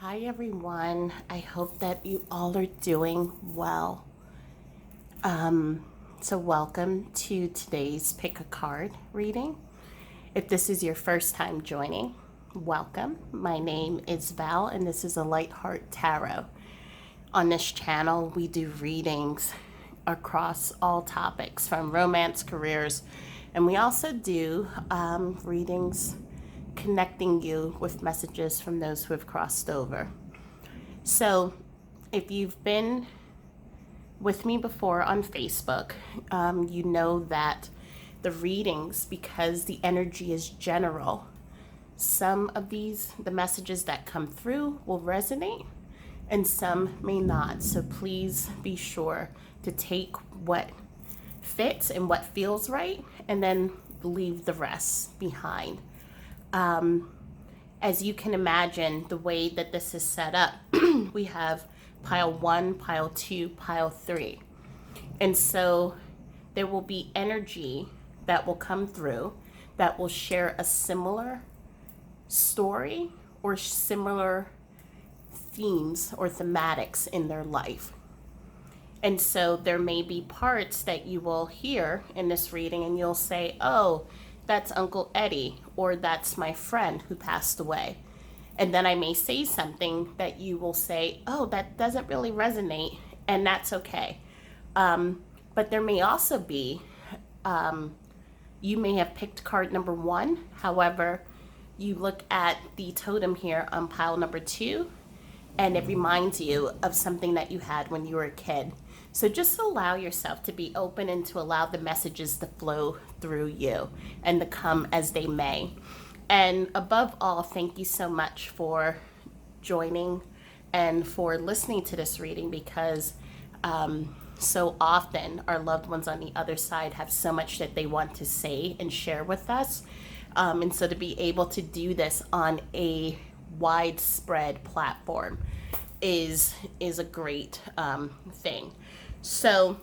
Hi, everyone. I hope that you all are doing well. So, welcome to today's Pick a Card reading. If this is your first time joining, welcome. My name is Val, and this is a Light Heart Tarot. On this channel, we do readings across all topics from romance, careers, and we also do readings connecting you with messages from those who have crossed over. So, if you've been with me before on Facebook, you know that the readings, because the energy is general, some of the messages that come through will resonate and some may not. So please be sure to take what fits and what feels right and then leave the rest behind. As you can imagine, the way that this is set up, we have pile 1, pile 2, pile 3. And so there will be energy that will come through that will share a similar story or similar themes or thematics in their life. And so there may be parts that you will hear in this reading and you'll say, oh, that's Uncle Eddie, or that's my friend who passed away. And then I may say something that you will say, oh, that doesn't really resonate, and that's okay. But there may also be, you may have picked card number 1. However, you look at the totem here on pile number 2, and it reminds you of something that you had when you were a kid. So just allow yourself to be open and to allow the messages to flow through you and to come as they may. And above all, thank you so much for joining and for listening to this reading, because so often our loved ones on the other side have so much that they want to say and share with us. And so to be able to do this on a widespread platform is a great thing. So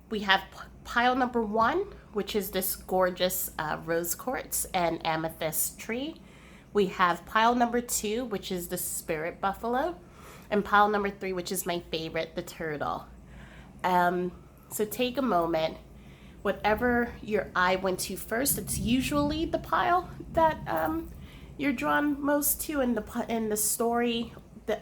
we have pile number 1, which is this gorgeous rose quartz and amethyst tree. We have pile number 2, which is the spirit buffalo, and pile number 3, which is my favorite, the turtle. So take a moment. Whatever your eye went to first, it's usually the pile that you're drawn most to in the story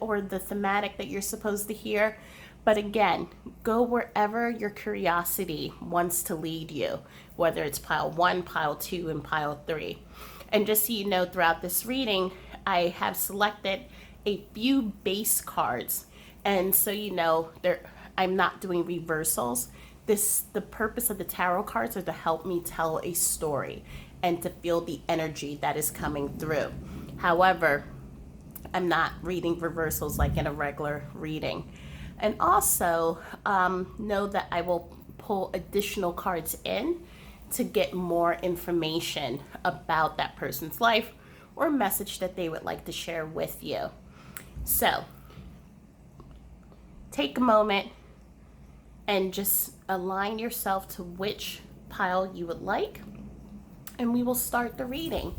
or the thematic that you're supposed to hear. But again, go wherever your curiosity wants to lead you, whether it's pile 1, pile 2, and pile 3. And just so you know, throughout this reading, I have selected a few base cards. And so you know, I'm not doing reversals. The purpose of the tarot cards are to help me tell a story and to feel the energy that is coming through. However, I'm not reading reversals like in a regular reading. And also know that I will pull additional cards in to get more information about that person's life or message that they would like to share with you. So take a moment and just align yourself to which pile you would like, and we will start the reading.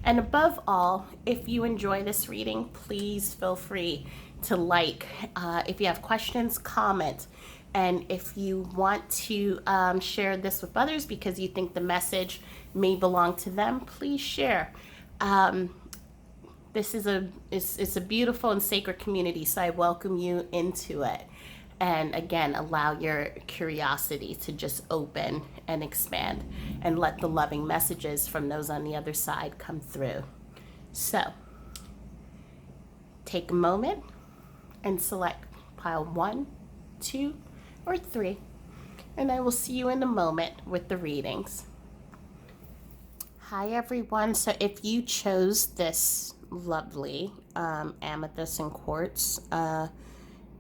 And above all, if you enjoy this reading, please feel free to like. If you have questions, comment. And if you want to share this with others because you think the message may belong to them, please share. This is it's a beautiful and sacred community, so I welcome you into it. And again, allow your curiosity to just open and expand and let the loving messages from those on the other side come through. So take a moment and select pile 1, 2, or 3. And I will see you in a moment with the readings. Hi, everyone. So if you chose this lovely amethyst and quartz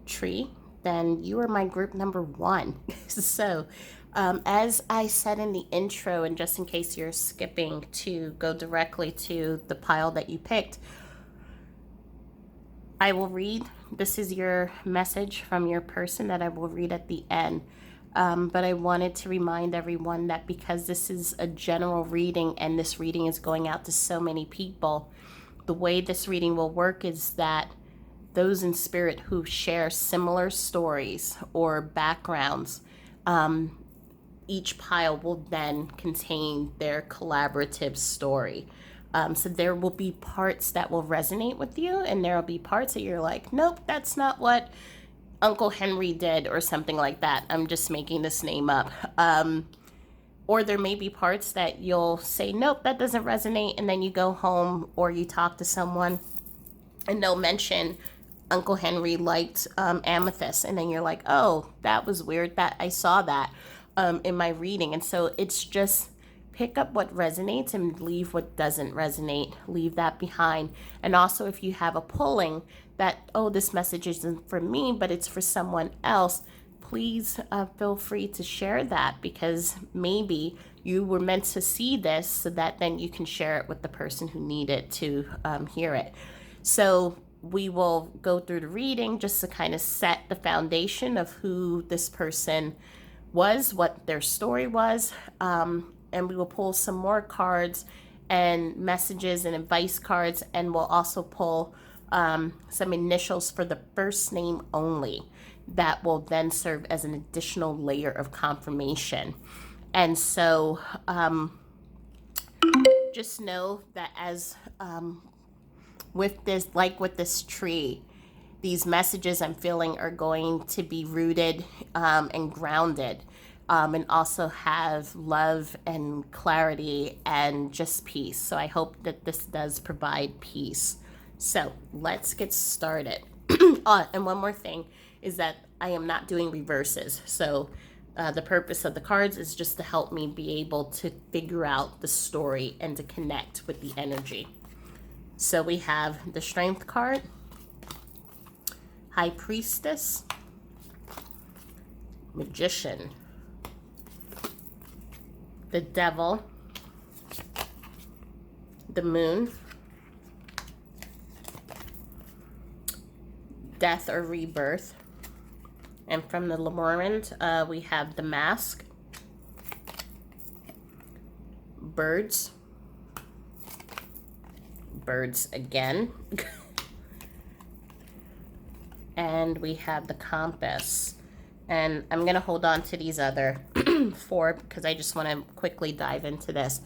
tree, then you are my group number 1. So as I said in the intro, and just in case you're skipping to go directly to the pile that you picked, I will read. This is your message from your person that I will read at the end. But I wanted to remind everyone that because this is a general reading and this reading is going out to so many people, the way this reading will work is that those in spirit who share similar stories or backgrounds, each pile will then contain their collaborative story. So there will be parts that will resonate with you, and there will be parts that you're like, nope, that's not what Uncle Henry did, or something like that. I'm just making this name up. Or there may be parts that you'll say, nope, that doesn't resonate, and then you go home or you talk to someone and they'll mention Uncle Henry liked amethyst, and then you're like, oh, that was weird, that I saw that in my reading. And so it's just pick up what resonates and leave what doesn't resonate, leave that behind. And also, if you have a pulling that, oh, this message isn't for me, but it's for someone else, please feel free to share that, because maybe you were meant to see this so that then you can share it with the person who needed to hear it. So we will go through the reading just to kind of set the foundation of who this person was, what their story was, and we will pull some more cards and messages and advice cards, and we'll also pull some initials for the first name only that will then serve as an additional layer of confirmation. And so just know that as with this tree, these messages I'm feeling are going to be rooted and grounded, and also have love and clarity and just peace. So I hope that this does provide peace. So let's get started. And one more thing is that I am not doing reverses. So the purpose of the cards is just to help me be able to figure out the story and to connect with the energy. So we have the Strength card, High Priestess, Magician, the Devil, the Moon, Death or Rebirth, and from the Lemurians, we have the Mask, Birds, Birds again, and we have the Compass. And I'm going to hold on to these other four because I just want to quickly dive into this.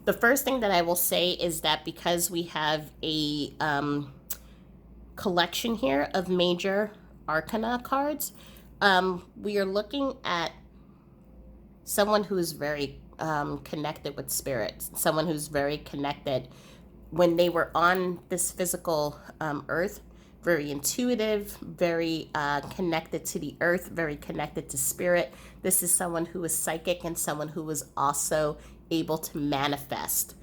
The first thing that I will say is that because we have a collection here of major arcana cards, we are looking at someone who is very connected with spirit, someone who's very connected when they were on this physical earth, very intuitive, very connected to the earth, very connected to spirit. This is someone who is psychic and someone who was also able to manifest.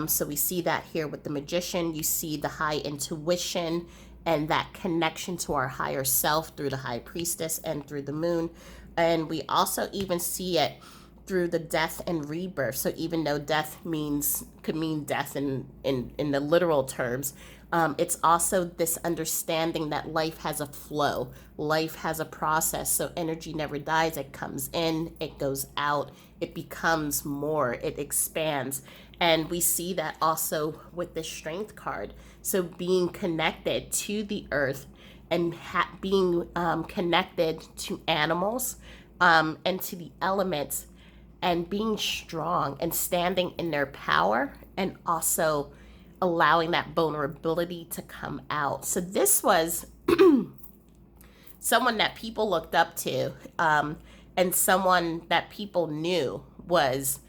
So we see that here with the Magician. You see the high intuition and that connection to our higher self through the High Priestess and through the Moon. And we also even see it through the Death and Rebirth. So even though death could mean death in the literal terms, it's also this understanding that life has a flow, life has a process. So energy never dies. It comes in, it goes out, it becomes more, it expands. And we see that also with the Strength card. So being connected to the earth and being connected to animals and to the elements, and being strong and standing in their power, and also allowing that vulnerability to come out. So this was someone that people looked up to, and someone that people knew was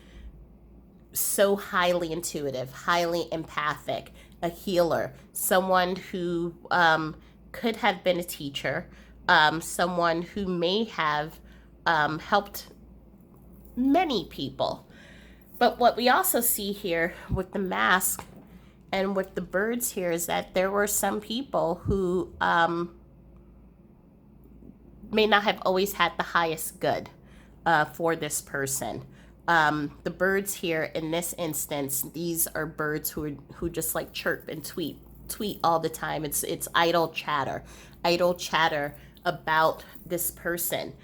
so highly intuitive, highly empathic, a healer, someone who could have been a teacher, someone who may have helped many people. But what we also see here with the Mask and with the birds here is that there were some people who may not have always had the highest good for this person. The birds here in this instance, these are birds who just like chirp and tweet all the time. It's idle chatter about this person.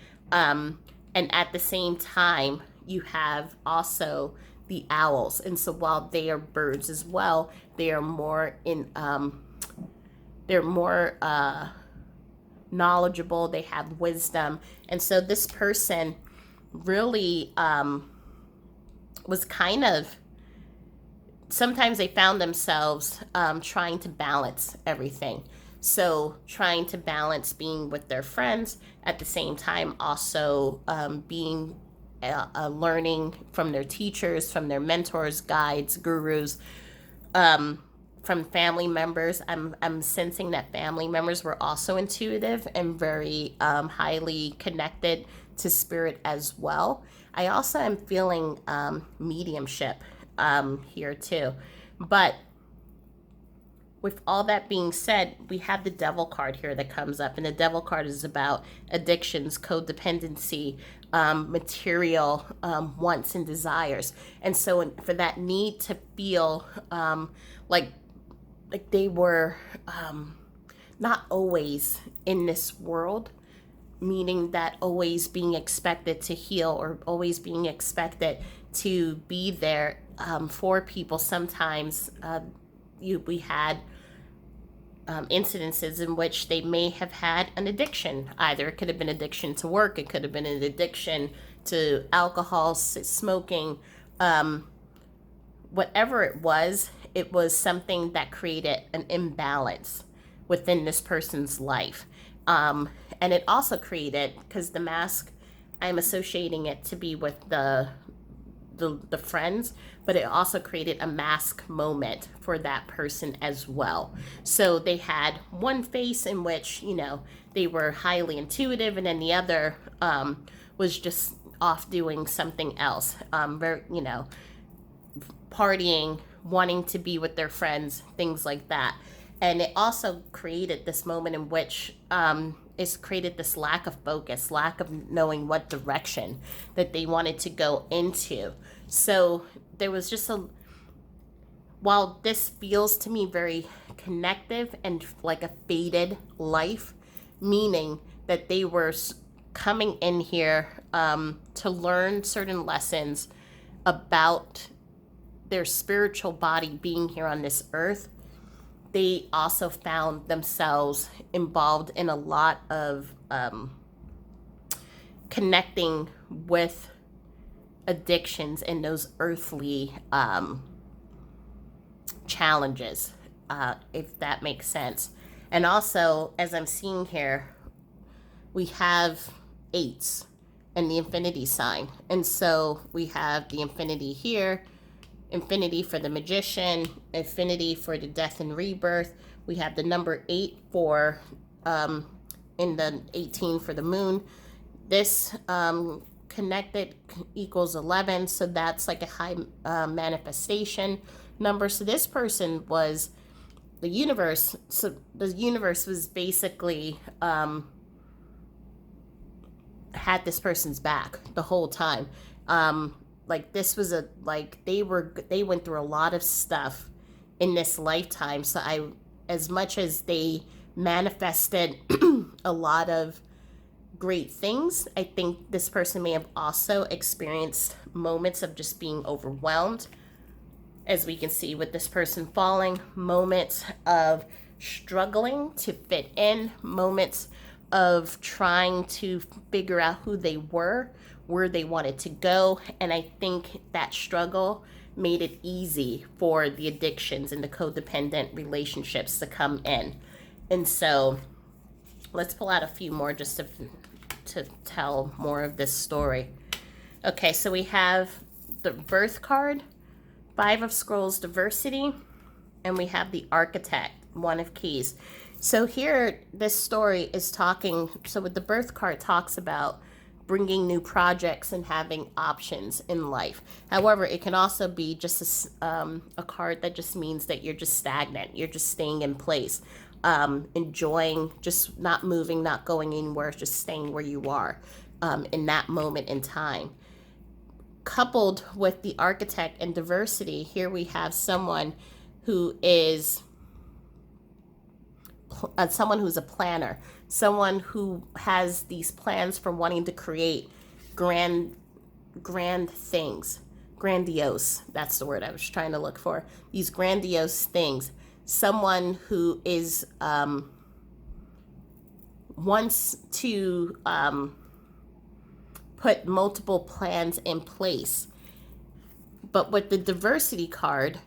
And at the same time, you have also the owls. And so while they are birds as well, they are more in they're more knowledgeable, they have wisdom. And so this person really was kind of, sometimes they found themselves trying to balance everything. So trying to balance being with their friends, at the same time also being learning from their teachers, from their mentors, guides, gurus, from family members. I'm sensing that family members were also intuitive and very highly connected to spirit as well. I also am feeling mediumship here too. But with all that being said, we have the devil card here that comes up, and the devil card is about addictions, codependency, material wants and desires. And so for that need to feel like they were not always in this world, meaning that always being expected to heal or always being expected to be there for people. Sometimes we had incidences in which they may have had an addiction. Either it could have been addiction to work, it could have been an addiction to alcohol, smoking, whatever it was something that created an imbalance within this person's life. And it also created, because the mask, I'm associating it to be with the friends, but it also created a mask moment for that person as well. So they had one face in which, they were highly intuitive, and then the other was just off doing something else, partying, wanting to be with their friends, things like that. And it also created this moment in which it's created this lack of focus, lack of knowing what direction that they wanted to go into. So there was just while this feels to me very connective and like a faded life, meaning that they were coming in here to learn certain lessons about their spiritual body being here on this earth, they also found themselves involved in a lot of connecting with addictions and those earthly challenges, if that makes sense. And also, as I'm seeing here, we have 8s and the infinity sign. And so we have the infinity here, infinity for the magician, infinity for the death and rebirth. We have the number 8 for in the 18 for the moon. This connected equals 11, so that's like a high manifestation number. So this person was the universe. So the universe was basically had this person's back the whole time. Like this was they went through a lot of stuff in this lifetime. So as much as they manifested a lot of great things, I think this person may have also experienced moments of just being overwhelmed, as we can see with this person falling, moments of struggling to fit in, moments of trying to figure out who they were, where they wanted to go. And I think that struggle made it easy for the addictions and the codependent relationships to come in. And so let's pull out a few more just to tell more of this story. Okay, so we have the birth card, 5 of Scrolls, diversity, and we have the architect, 1 of keys. So here, this story is talking, so with the birth card talks about bringing new projects and having options in life. However, it can also be just a card that just means that you're just stagnant. You're just staying in place, enjoying, just not moving, not going anywhere, just staying where you are in that moment in time. Coupled with the architect and diversity, here we have someone who is someone who's a planner, someone who has these plans for wanting to create grand things, grandiose. That's the word I was trying to look for. These grandiose things. Someone who is wants to put multiple plans in place. But with the diversity card,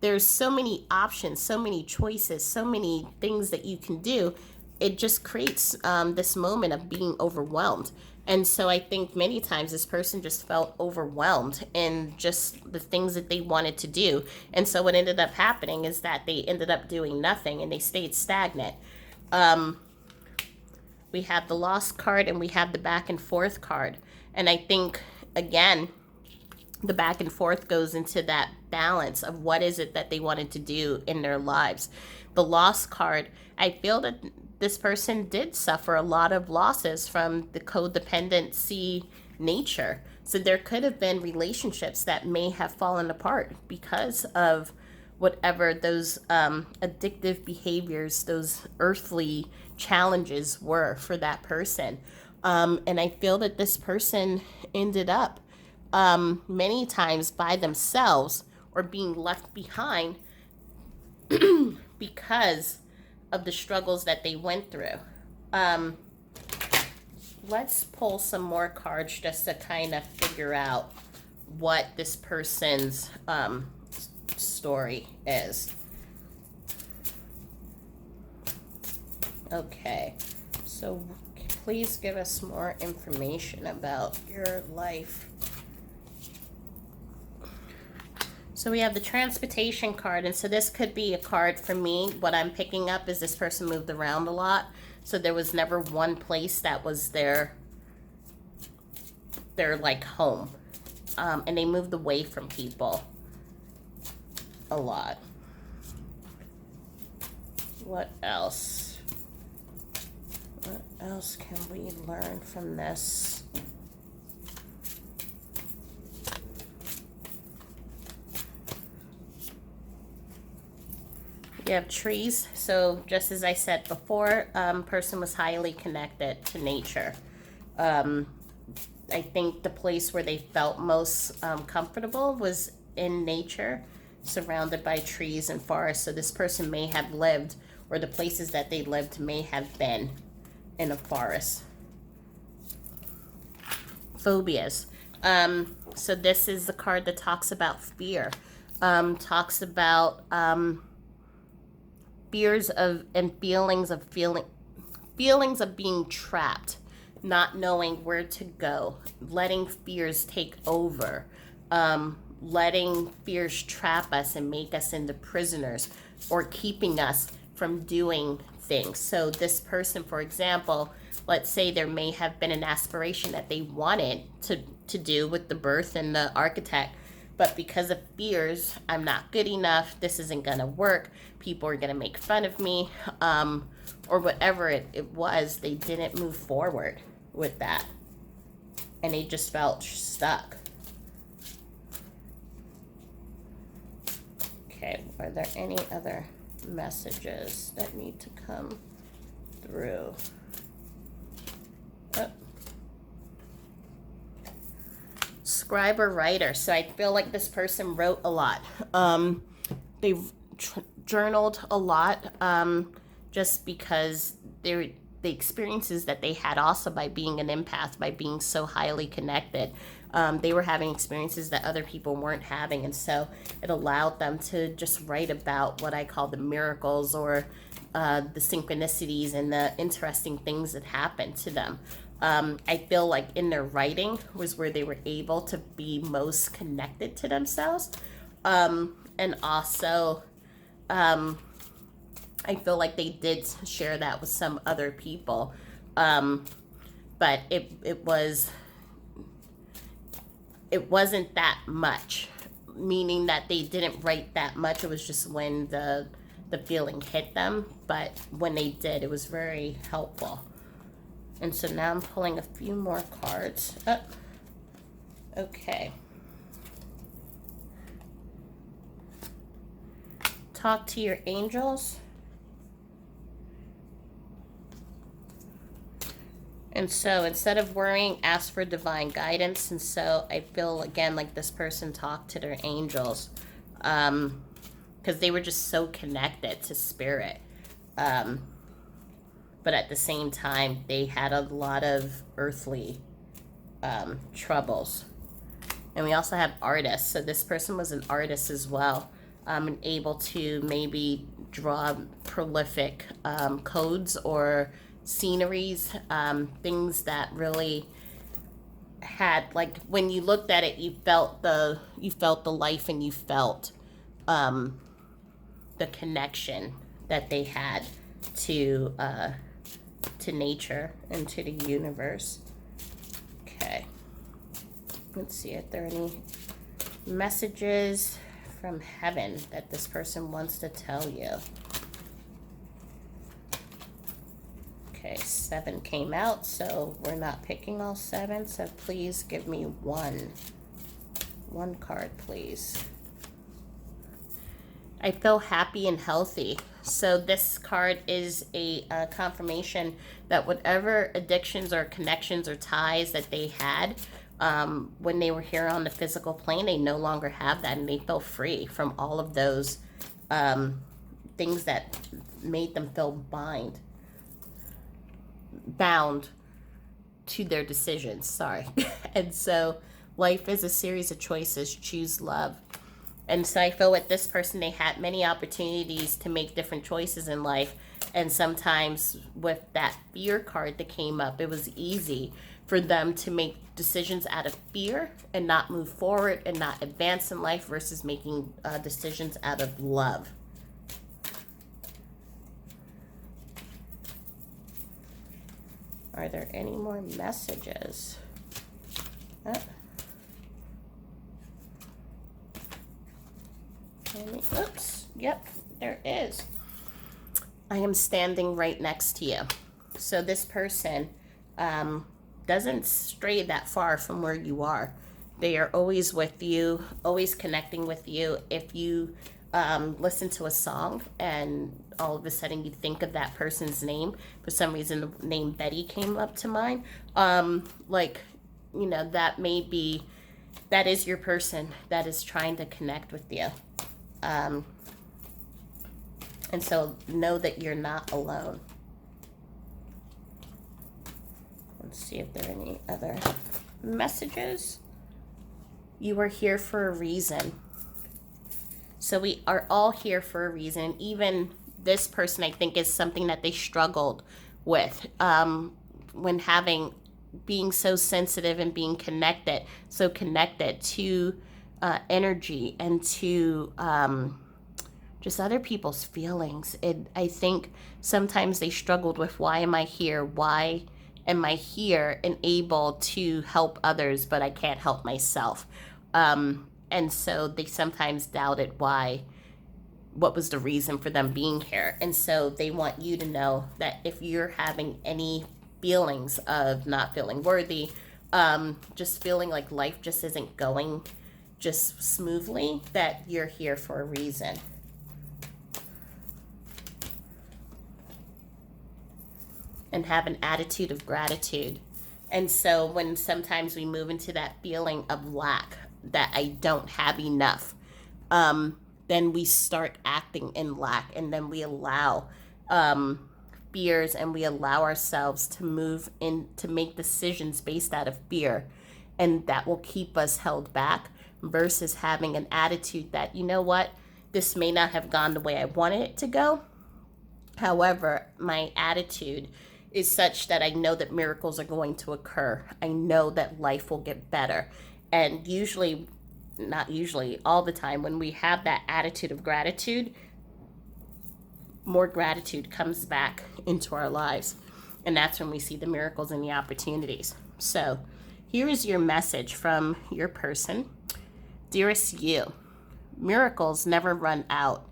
there's so many options, so many choices, so many things that you can do. It just creates this moment of being overwhelmed. And so I think many times this person just felt overwhelmed in just the things that they wanted to do. And so what ended up happening is that they ended up doing nothing and they stayed stagnant. We have the lost card and we have the back and forth card. And I think, again, the back and forth goes into that balance of what is it that they wanted to do in their lives. The lost card, I feel that this person did suffer a lot of losses from the codependency nature. So there could have been relationships that may have fallen apart because of whatever those addictive behaviors, those earthly challenges were for that person. And I feel that this person ended up many times by themselves or being left behind because of the struggles that they went through. Let's pull some more cards just to kind of figure out what this person's story is. Okay, so please give us more information about your life. So we have the transportation card, and so this could be a card for me. What I'm picking up is this person moved around a lot, so there was never one place that was their like home, and they moved away from people a lot. What else? What else can we learn from this? You have trees. So just as I said before, person was highly connected to nature. I think the place where they felt most comfortable was in nature, surrounded by trees and forests. So this person may have lived, or the places that they lived may have been in a forest. Phobias. So this is the card that talks about fear. Talks about fears of and feelings of being trapped, not knowing where to go, letting fears take over, letting fears trap us and make us into prisoners, or keeping us from doing things. So this person, for example, let's say there may have been an aspiration that they wanted to do with the birth and the architect, but because of fears, I'm not good enough, this isn't gonna work, people are gonna make fun of me, or whatever it was, they didn't move forward with that. And they just felt stuck. Okay, are there any other messages that need to come through? Oh. Scribe or writer. So I feel like this person wrote a lot. They've journaled a lot, just because the experiences that they had also by being an empath, by being so highly connected. They were having experiences that other people weren't having, and so it allowed them to just write about what I call the miracles, or the synchronicities and the interesting things that happened to them. I feel like in their writing was where they were able to be most connected to themselves. And also, I feel like they did share that with some other people. But it wasn't that much, meaning that they didn't write that much. It was just when the feeling hit them. But when they did, it was very helpful. And so now I'm pulling a few more cards. Oh, okay. Talk to your angels. And so instead of worrying, ask for divine guidance. And so I feel again like this person talked to their angels, because they were just so connected to spirit. But at the same time, they had a lot of earthly troubles. And we also have artists. So this person was an artist as well, and able to maybe draw prolific codes or sceneries, things that really had, like, when you looked at it, you felt the life, and you felt the connection that they had to nature and to the universe. Okay. Let's see if there are any messages from heaven that this person wants to tell you. Okay, 7 came out, so we're not picking all 7, so please give me one card, please. I feel happy and healthy. So this card is a confirmation that whatever addictions or connections or ties that they had when they were here on the physical plane, they no longer have that, and they feel free from all of those things that made them feel bound to their decisions. Sorry. And so life is a series of choices. Choose love. And so I feel with this person, they had many opportunities to make different choices in life. And sometimes with that fear card that came up, it was easy for them to make decisions out of fear and not move forward and not advance in life versus making decisions out of love. Are there any more messages? Oops. Yep, there is. I am standing right next to you. So this person doesn't stray that far from where you are. They are always with you, always connecting with you. If you listen to a song and all of a sudden you think of that person's name, for some reason the name Betty came up to mind, that is your person that is trying to connect with you. And so know that you're not alone. Let's see if there are any other messages. You are here for a reason. So we are all here for a reason. Even this person, I think, is something that they struggled with when being so sensitive and being so connected to energy and to just other people's feelings. I think sometimes they struggled with, why am I here? Why am I here and able to help others, but I can't help myself? And so they sometimes doubted what was the reason for them being here. And so they want you to know that if you're having any feelings of not feeling worthy, just feeling like life just isn't going just smoothly, that you're here for a reason. And have an attitude of gratitude. And so when sometimes we move into that feeling of lack, that I don't have enough, then we start acting in lack, and then we allow fears, and we allow ourselves to move in to make decisions based out of fear, and that will keep us held back, versus having an attitude that, you know what, this may not have gone the way I wanted it to go. However, my attitude is such that I know that miracles are going to occur. I know that life will get better. And all the time, when we have that attitude of gratitude, more gratitude comes back into our lives. And that's when we see the miracles and the opportunities. So here is your message from your person. Dearest you, miracles never run out.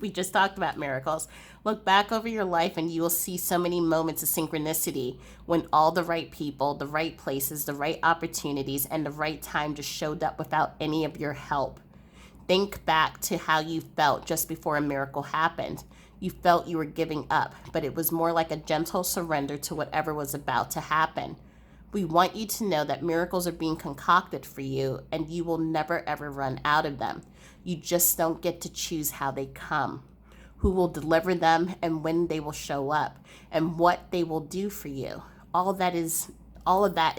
We just talked about miracles. Look back over your life and you will see so many moments of synchronicity when all the right people, the right places, the right opportunities, and the right time just showed up without any of your help. Think back to how you felt just before a miracle happened. You felt you were giving up, but it was more like a gentle surrender to whatever was about to happen. We want you to know that miracles are being concocted for you, and you will never ever run out of them. You just don't get to choose how they come, who will deliver them, and when they will show up, and what they will do for you. All of that is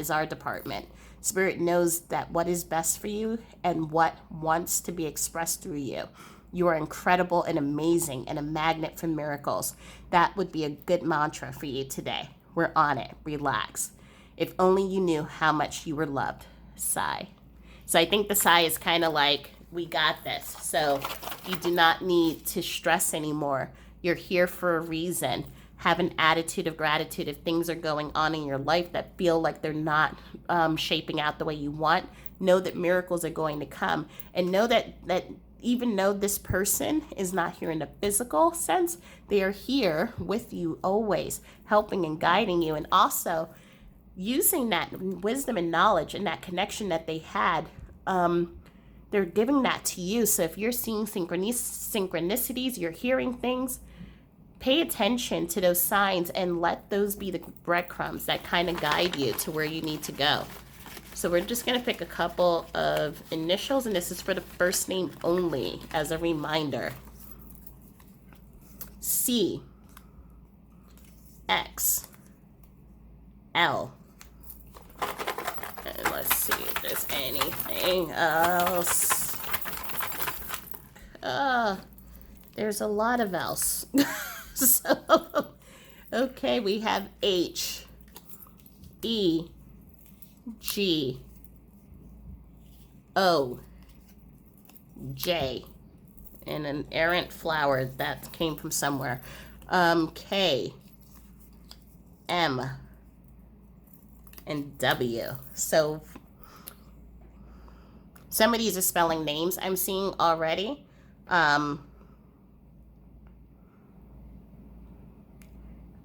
our department. Spirit knows that what is best for you and what wants to be expressed through you. You are incredible and amazing and a magnet for miracles. That would be a good mantra for you today. We're on it. Relax. If only you knew how much you were loved. Sigh. So I think the sigh is kind of like, we got this. So you do not need to stress anymore. You're here for a reason. Have an attitude of gratitude if things are going on in your life that feel like they're not shaping out the way you want. Know that miracles are going to come, and know that even though this person is not here in the physical sense, they are here with you always, helping and guiding you, and also using that wisdom and knowledge and that connection that they had. They're giving that to you. So if you're seeing synchronicities, you're hearing things, pay attention to those signs and let those be the breadcrumbs that kind of guide you to where you need to go. So we're just going to pick a couple of initials, and this is for the first name only as a reminder. C, X, L. And let's see if there's anything else. There's a lot of else. So, okay, we have H, E, G, O, J, and an errant flower that came from somewhere. K, M, and W. So some of these are spelling names I'm seeing already.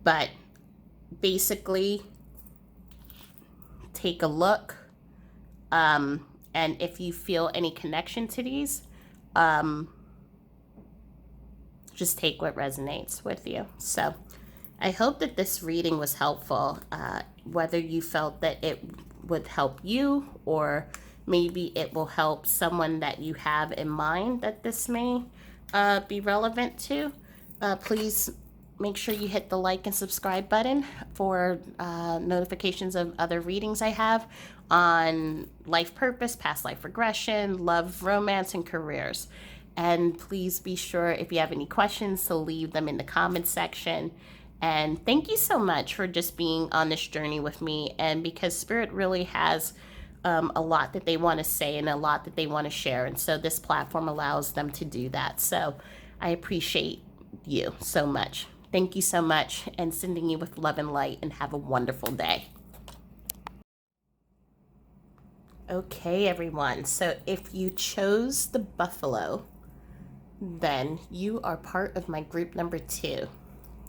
But basically, take a look. And if you feel any connection to these, just take what resonates with you. So I hope that this reading was helpful, whether you felt that it would help you or maybe it will help someone that you have in mind that this may be relevant to. Please make sure you hit the like and subscribe button for notifications of other readings I have on life purpose, past life regression, love, romance, and careers. And please be sure, if you have any questions, to leave them in the comments section. And thank you so much for just being on this journey with me. And because Spirit really has a lot that they want to say and a lot that they want to share. And so this platform allows them to do that. So I appreciate you so much. Thank you so much, and sending you with love and light, and have a wonderful day. Okay, everyone. So if you chose the buffalo, then you are part of my group number 2.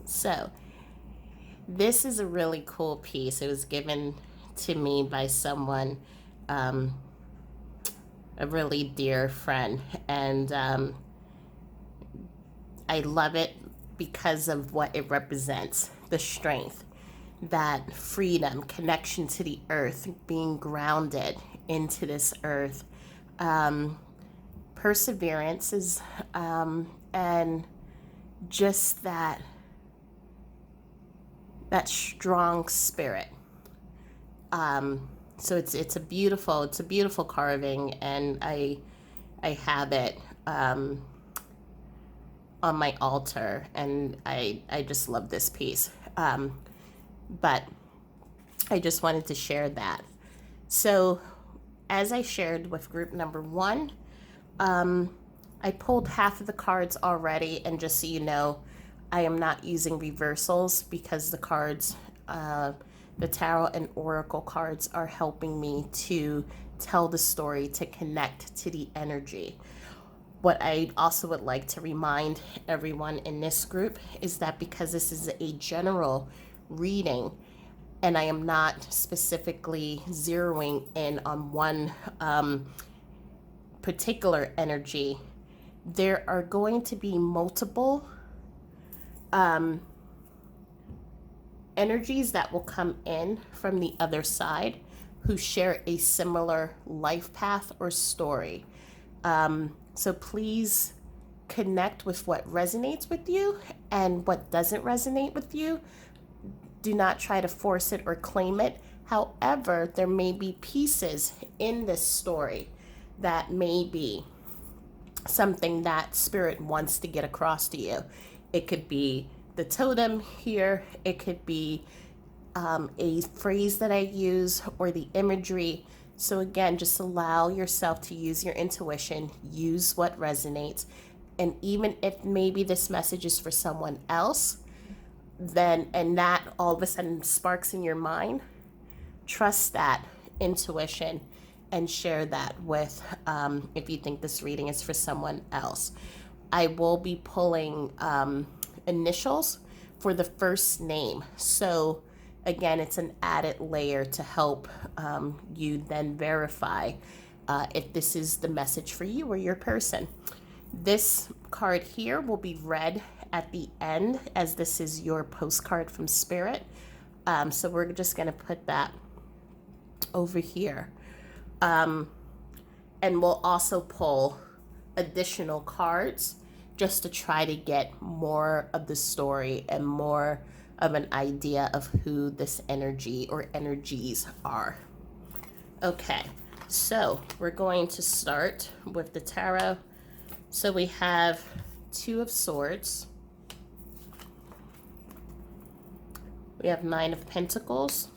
So this is a really cool piece. It was given to me by someone, a really dear friend, and I love it because of what it represents, the strength, that freedom, connection to the earth, being grounded into this earth, perseverance is, and just that strong spirit. So it's a beautiful carving, and I have it on my altar, and I just love this piece. But I just wanted to share that. So as I shared with group number 1, I pulled half of the cards already, and just so you know, I am not using reversals because the cards, the tarot and oracle cards, are helping me to tell the story, to connect to the energy. What I also would like to remind everyone in this group is that because this is a general reading, and I am not specifically zeroing in on one particular energy, there are going to be multiple energies that will come in from the other side who share a similar life path or story. So please connect with what resonates with you, and what doesn't resonate with you, do not try to force it or claim it. However, there may be pieces in this story that may be something that spirit wants to get across to you. It could be the totem here, it could be a phrase that I use, or the imagery. So again, just allow yourself to use your intuition, use what resonates. And even if maybe this message is for someone else, then, and that all of a sudden sparks in your mind, trust that intuition and share that with, if you think this reading is for someone else. I will be pulling initials for the first name. So again, it's an added layer to help you then verify if this is the message for you or your person. This card here will be read at the end, as this is your postcard from Spirit. So we're just going to put that over here. And we'll also pull additional cards just to try to get more of the story and more of an idea of who this energy or energies are. Okay, so we're going to start with the tarot. So we have Two of Swords. We have Nine of Pentacles.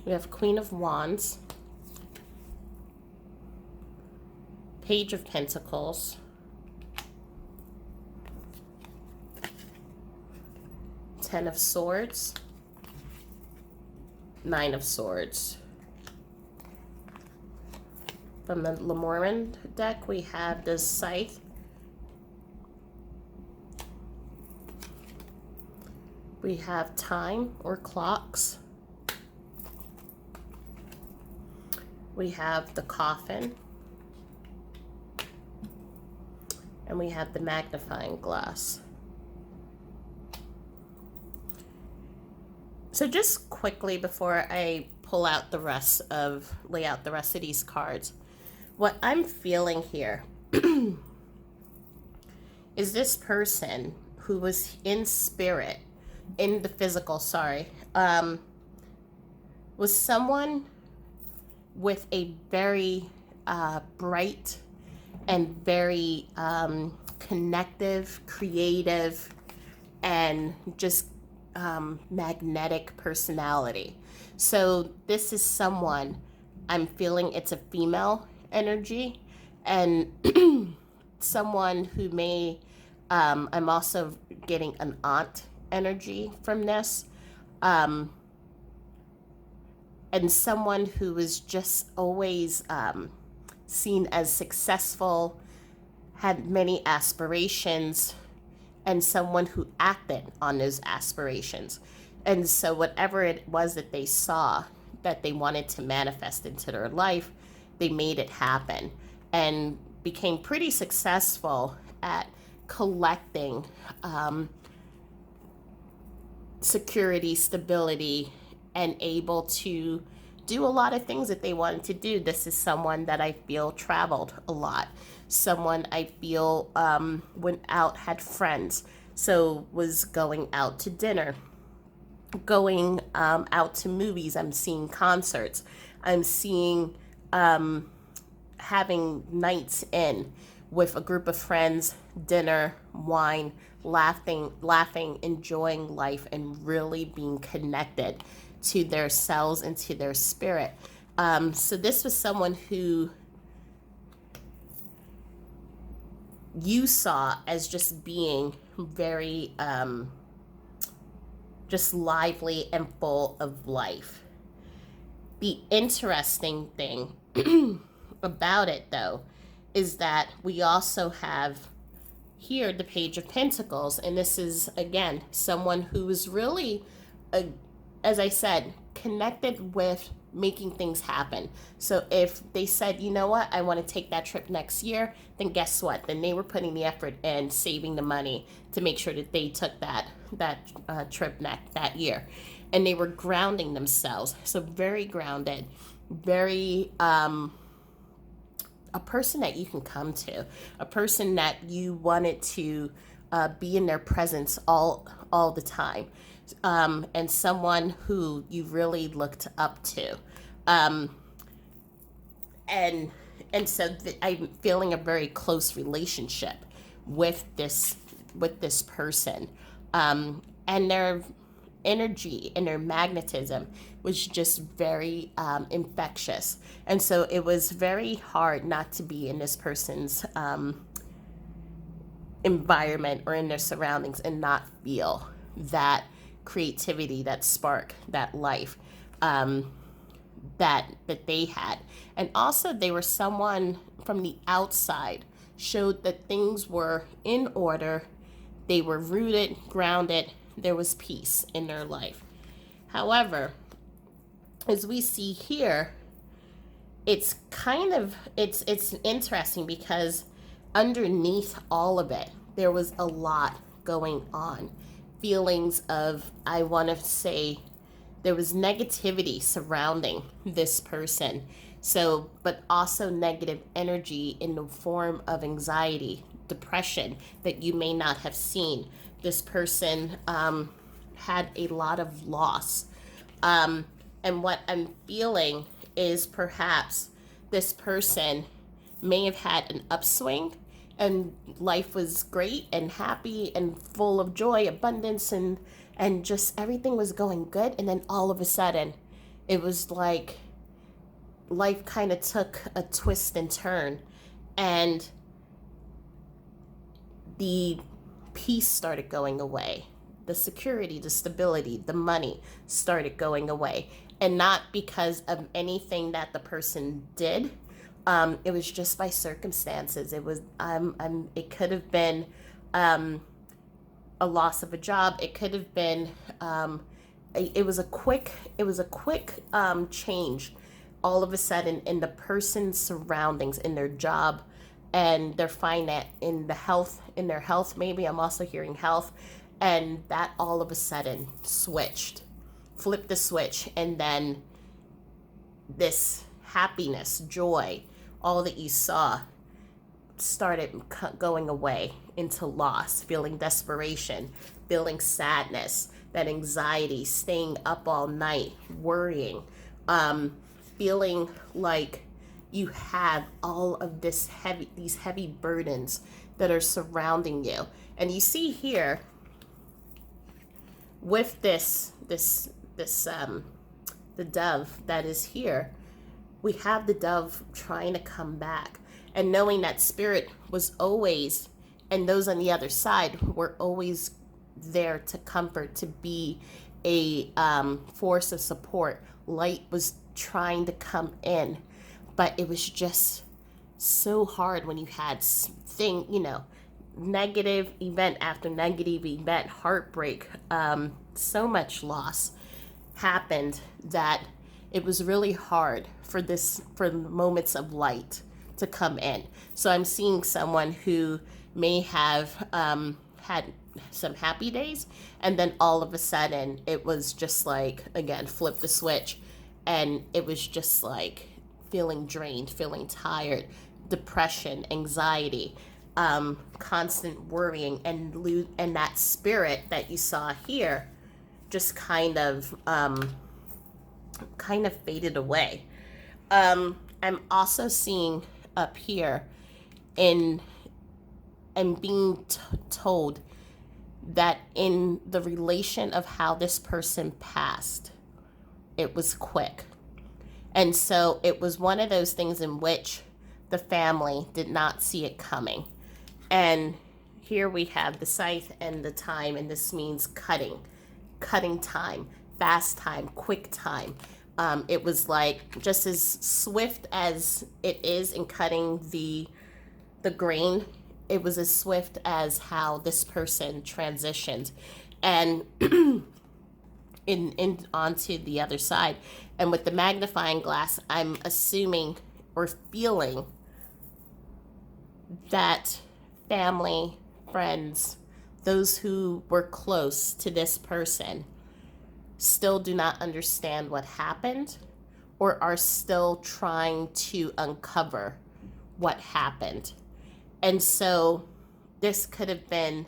We have Queen of Wands. Page of Pentacles. Ten of Swords. Nine of Swords. From the Lenormand deck, we have the Scythe. We have Time or Clocks. We have the Coffin. And we have the Magnifying Glass. So just quickly before I lay out the rest of these cards, what I'm feeling here is this person who was in spirit, in the physical, was someone with a very bright and very connective, creative, and just magnetic personality. So this is someone, I'm feeling it's a female energy, and someone who may, I'm also getting an aunt energy from this, and someone who was just always seen as successful, had many aspirations, and someone who acted on those aspirations. And so whatever it was that they saw that they wanted to manifest into their life, they made it happen and became pretty successful at collecting security, stability, and able to do a lot of things that they wanted to do. This is someone that I feel traveled a lot. Someone I feel went out, had friends, so was going out to dinner, going out to movies. I'm seeing concerts. I'm seeing having nights in with a group of friends, dinner, wine, laughing, enjoying life, and really being connected to their selves and to their spirit. So this was someone who you saw as just being very just lively and full of life. The interesting thing about it, though, is that we also have here the Page of Pentacles, and this is, again, someone who is really, as I said, connected with making things happen. So if they said, you know what, I want to take that trip next year, then guess what? Then they were putting the effort and saving the money to make sure that they took that trip that year, and they were grounding themselves. So very grounded, very a person that you can come to, a person that you wanted to be in their presence all the time, and someone who you really looked up to, and so I'm feeling a very close relationship with this person, and their energy and their magnetism was just very infectious, and so it was very hard not to be in this person's environment or in their surroundings and not feel that creativity, that spark, that life that they had. And also they were someone from the outside, showed that things were in order, they were rooted, grounded, there was peace in their life. However, as we see here, it's interesting because underneath all of it, there was a lot going on. Feelings of, I want to say, there was negativity surrounding this person. So, but also negative energy in the form of anxiety, depression that you may not have seen. This person had a lot of loss. And what I'm feeling is perhaps this person may have had an upswing and life was great and happy and full of joy, abundance, and just everything was going good. And then all of a sudden, it was like life kind of took a twist and turn, and the peace started going away. The security, the stability, the money started going away. And not because of anything that the person did. It was just by circumstances. It was it could have been a loss of a job. It could have been it was a quick change all of a sudden in the person's surroundings, in their job, and their finance, in their health. Maybe I'm also hearing health, and that all of a sudden flipped the switch, and then this happiness, joy, all that you saw started going away into loss, feeling desperation, feeling sadness, that anxiety, staying up all night, worrying, feeling like you have all of these heavy burdens that are surrounding you. And you see here with the dove that is here, we have the dove trying to come back, and knowing that spirit was always, and those on the other side were always there to comfort, to be a force of support. Light was trying to come in, but it was just so hard when you had negative event after negative event, heartbreak, so much loss happened that it was really hard for the moments of light to come in. So I'm seeing someone who may have had some happy days, and then all of a sudden it was just like, again, flip the switch, and it was just like feeling drained, feeling tired, depression, anxiety, constant worrying, and that spirit that you saw here just kind of faded away. I'm also seeing up here and being told that in the relation of how this person passed, it was quick. And so it was one of those things in which the family did not see it coming. And here we have the scythe and the time, and this means cutting time, fast time, quick time. It was like just as swift as it is in cutting the grain, it was as swift as how this person transitioned. And in onto the other side. And with the magnifying glass, I'm assuming or feeling that family, friends, those who were close to this person still do not understand what happened or are still trying to uncover what happened. And so this could have been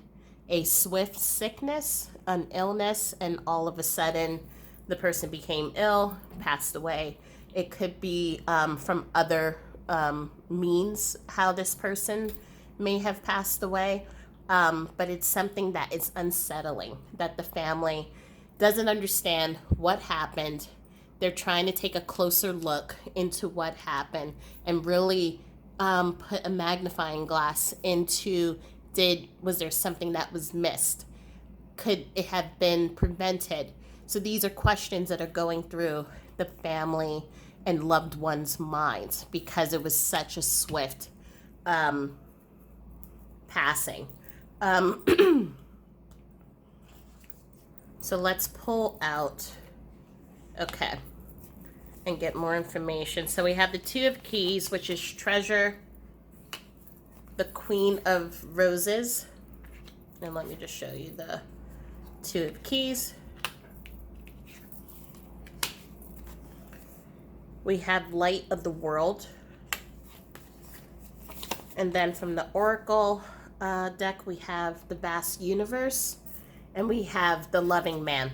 a swift sickness, an illness, and all of a sudden the person became ill, passed away. It could be from other means how this person may have passed away, but it's something that is unsettling, that the family doesn't understand what happened. They're trying to take a closer look into what happened and really put a magnifying glass into, was there something that was missed? Could it have been prevented? So these are questions that are going through the family and loved ones' minds because it was such a swift passing. So let's pull out, okay, and get more information. So we have the Two of Keys, which is treasure, the Queen of Roses, and let me just show you the Two of Keys. We have Light of the World. And then from the Oracle deck, we have the Vast Universe. And we have the Loving Man.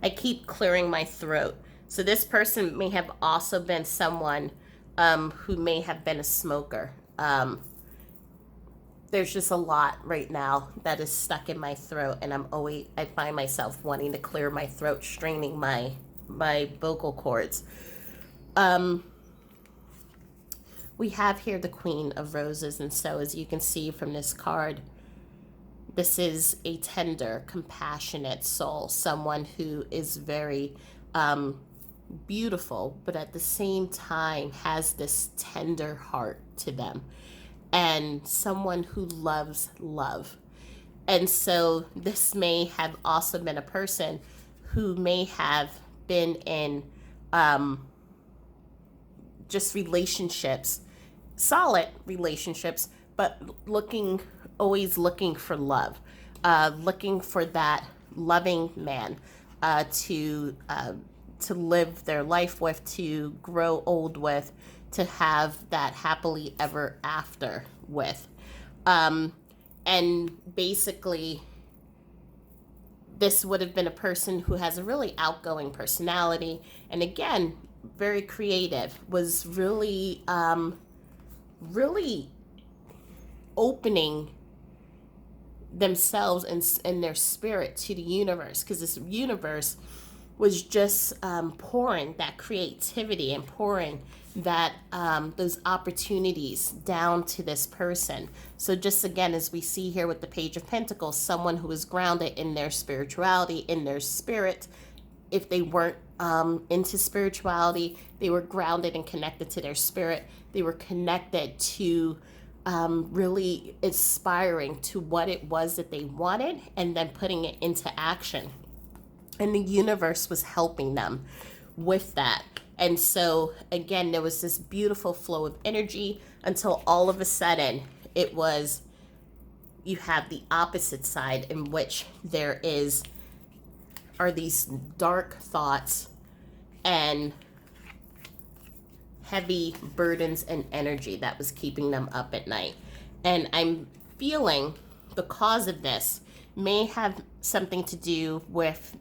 I keep clearing my throat. So this person may have also been someone who may have been a smoker. There's just a lot right now that is stuck in my throat, and I find myself wanting to clear my throat, straining my vocal cords. We have here the Queen of Roses, and so as you can see from this card, this is a tender, compassionate soul, someone who is very beautiful, but at the same time has this tender heart to them, and someone who loves love. And so this may have also been a person who may have been in just relationships, solid relationships, but always looking for love, looking for that loving man to live their life with, to grow old with, to have that happily ever after with. And basically, this would have been a person who has a really outgoing personality, and again, very creative, was really opening themselves and their spirit to the universe, because this universe was just pouring that creativity and pouring that those opportunities down to this person. So just again, as we see here with the Page of Pentacles, someone who is grounded in their spirituality, in their spirit. If they weren't into spirituality, they were grounded and connected to their spirit. They were connected to really aspiring to what it was that they wanted and then putting it into action. And the universe was helping them with that. And so, again, there was this beautiful flow of energy until all of a sudden you have the opposite side, in which are these dark thoughts and heavy burdens and energy that was keeping them up at night. And I'm feeling the cause of this may have something to do with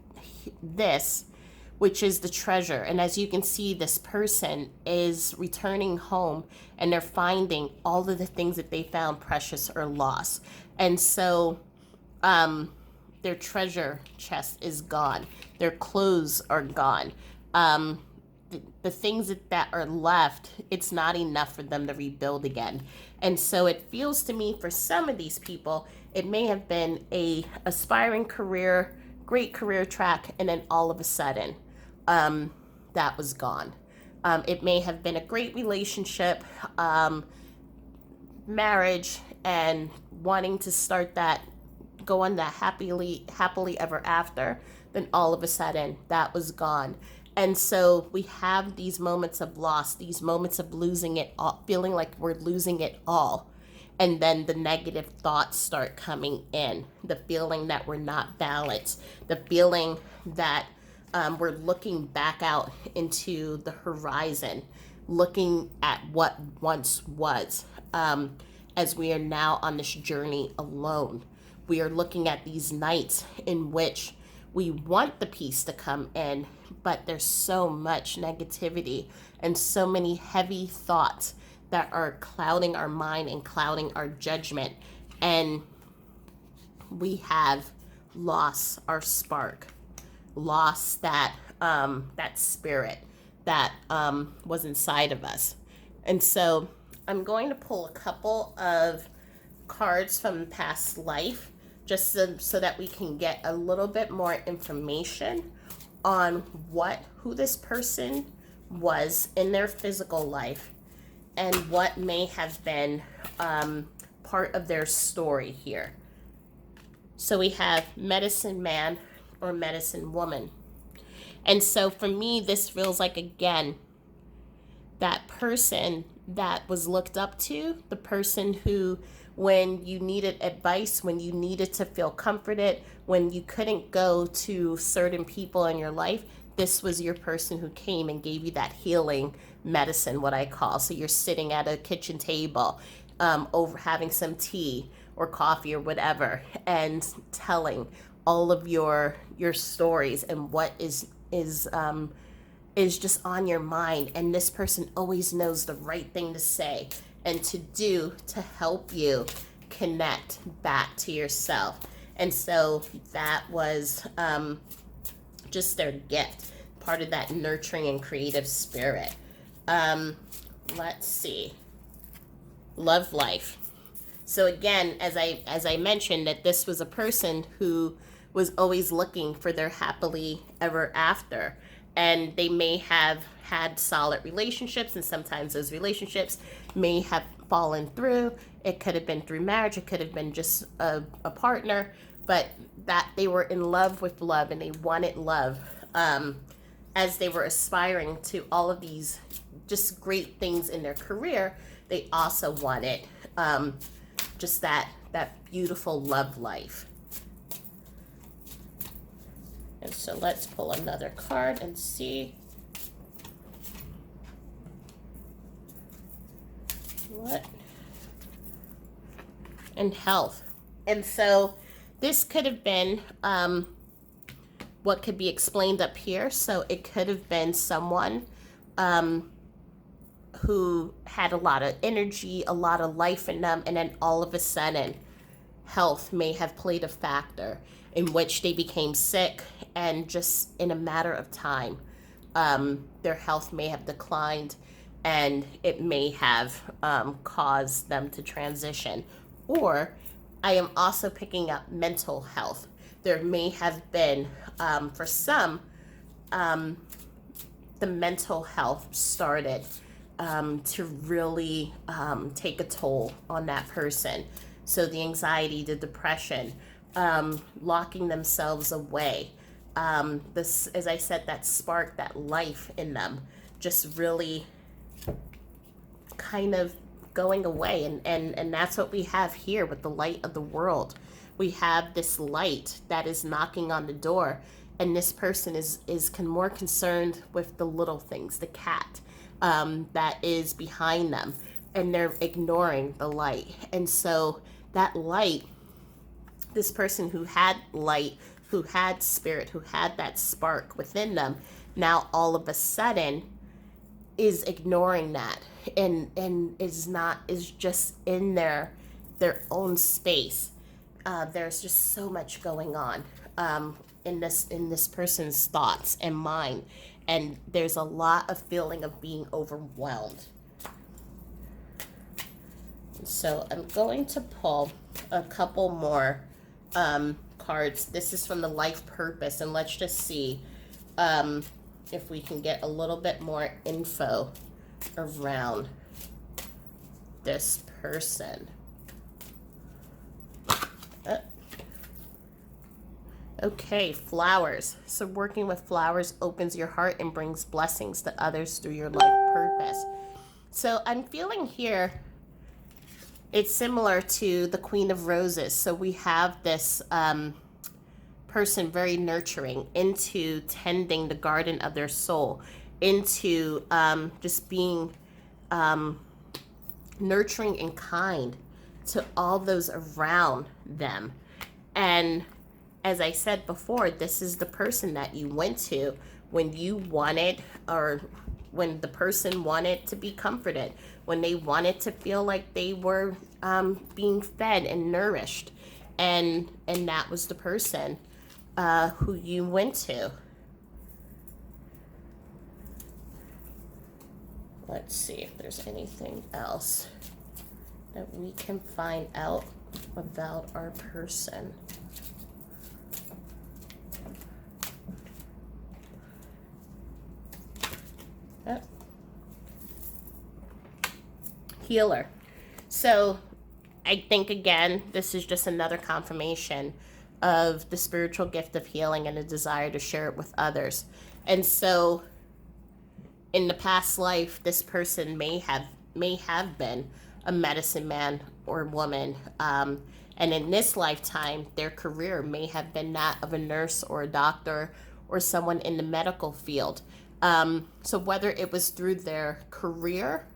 this, which is the treasure. And as you can see, this person is returning home and they're finding all of the things that they found precious or lost. And so their treasure chest is gone. Their clothes are gone. The things that are left, it's not enough for them to rebuild again. And so it feels to me, for some of these people, it may have been a aspiring career, great career track, and then all of a sudden that was gone. It may have been a great relationship, marriage, and wanting to start that go on that happily ever after, then all of a sudden that was gone. And so we have these moments of loss, these moments of losing it all, feeling like we're losing it all. And then the negative thoughts start coming in, the feeling that we're not balanced, the feeling that we're looking back out into the horizon, looking at what once was, as we are now on this journey alone. We are looking at these nights in which we want the peace to come in, but there's so much negativity and so many heavy thoughts that are clouding our mind and clouding our judgment. And we have lost our spark, lost that that spirit that was inside of us. And so I'm going to pull a couple of cards from past life just so that we can get a little bit more information on who this person was in their physical life and what may have been part of their story here. So we have medicine man or medicine woman. And so for me, this feels like, again, that person that was looked up to, the person who, when you needed advice, when you needed to feel comforted, when you couldn't go to certain people in your life, this was your person who came and gave you that healing medicine, what I call. So you're sitting at a kitchen table, over having some tea or coffee or whatever, and telling all of your stories and what is just on your mind. And this person always knows the right thing to say and to do to help you connect back to yourself. And so that was just their gift, part of that nurturing and creative spirit. Let's see. Love life. So again, as I mentioned, that this was a person who was always looking for their happily ever after. And they may have had solid relationships, and sometimes those relationships may have fallen through. It could have been through marriage, it could have been just a partner, but that they were in love with love and they wanted love. As they were aspiring to all of these just great things in their career, they also wanted just that beautiful love life. And so let's pull another card and see what. And health. And so this could have been what could be explained up here. So it could have been someone who had a lot of energy, a lot of life in them, and then all of a sudden health may have played a factor in which they became sick, and just in a matter of time their health may have declined, and it may have caused them to transition. Or I am also picking up mental health. There may have been, for some, the mental health started to really take a toll on that person. So the anxiety, the depression, locking themselves away. This, as I said, that spark, that life in them, just really kind of going away. And that's what we have here with the light of the world. We have this light that is knocking on the door, and this person is more concerned with the little things, the cat that is behind them, and they're ignoring the light. And so that light, this person who had light, who had spirit, who had that spark within them, now all of a sudden is ignoring that, and is just in their own space. There's just so much going on in this person's thoughts and mind, and there's a lot of feeling of being overwhelmed. So I'm going to pull a couple more cards. This is from the life purpose, and let's just see if we can get a little bit more info around this person. Okay, flowers. So working with flowers opens your heart and brings blessings to others through your life purpose. So I'm feeling here it's similar to the Queen of Roses. So we have this person very nurturing into tending the garden of their soul, into just being nurturing and kind to all those around them. And as I said before, this is the person that you went to when you wanted, or when the person wanted to be comforted, when they wanted to feel like they were being fed and nourished, and that was the person who you went to. Let's see if there's anything else that we can find out about our person. Oh. Healer. So I think, again, this is just another confirmation of the spiritual gift of healing and a desire to share it with others. And so in the past life, this person may have been a medicine man or woman, and in this lifetime, their career may have been that of a nurse or a doctor or someone in the medical field. So whether it was through their career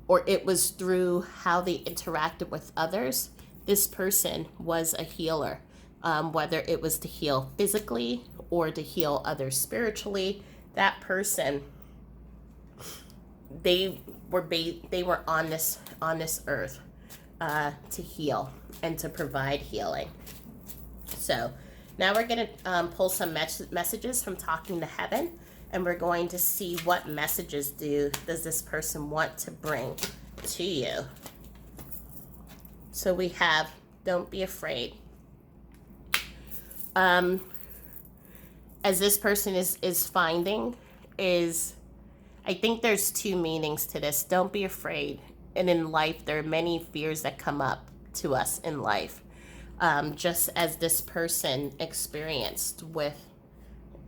or it was through how they interacted with others, this person was a healer. Whether it was to heal physically or to heal others spiritually, that person, they were on this earth to heal and to provide healing. So now we're going to pull some messages from Talking to Heaven, and we're going to see what messages does this person want to bring to you. So we have, don't be afraid. As this person is finding, I think there's two meanings to this. Don't be afraid. And in life, there are many fears that come up to us in life. Just as this person experienced with,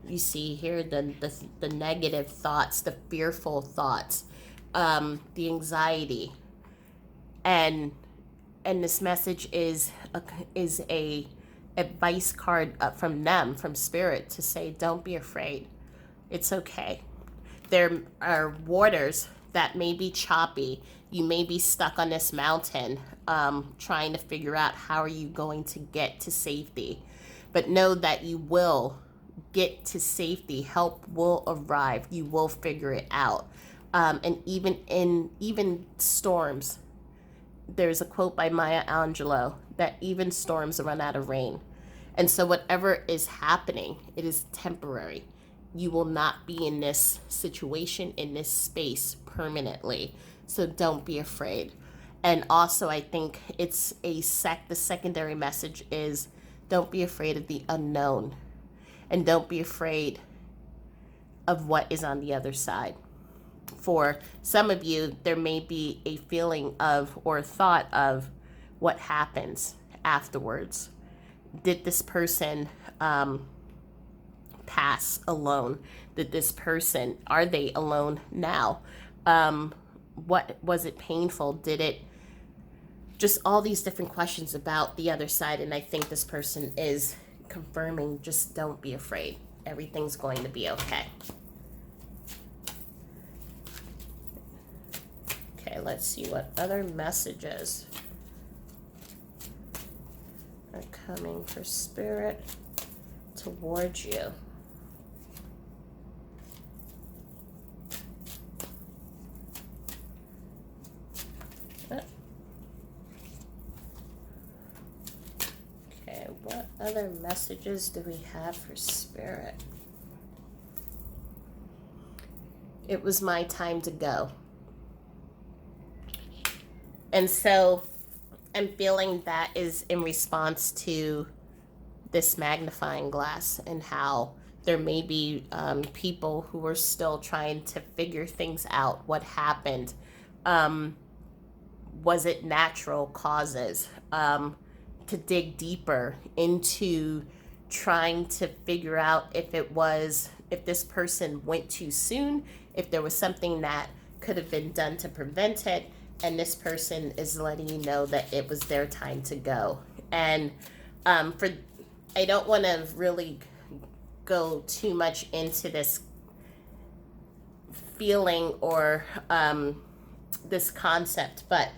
you see here, the negative thoughts, the fearful thoughts, the anxiety. And this message is a advice card from them, from Spirit, to say, don't be afraid. It's okay. There are waters that may be choppy. You may be stuck on this mountain, trying to figure out how are you going to get to safety. But know that you will get to safety. Help will arrive. You will figure it out. And even storms, there's a quote by Maya Angelou that even storms run out of rain. And so whatever is happening, it is temporary. You will not be in this situation, in this space permanently. So don't be afraid. And also, I think it's the secondary message is, don't be afraid of the unknown. And don't be afraid of what is on the other side. For some of you, there may be a feeling of, or a thought of, what happens afterwards. Did this person pass alone? Did this person, are they alone now? What was it painful? Did it, just all these different questions about the other side. And I think this person is confirming, just don't be afraid. Everything's going to be okay. Okay, let's see what other messages are coming for Spirit towards you. Okay, what other messages do we have for Spirit? It was my time to go. And so I'm feeling that is in response to this magnifying glass, and how there may be people who are still trying to figure things out. What happened? Was it natural causes? To dig deeper into trying to figure out if this person went too soon, if there was something that could have been done to prevent it, and this person is letting you know that it was their time to go. And for I don't want to really go too much into this feeling or this concept, but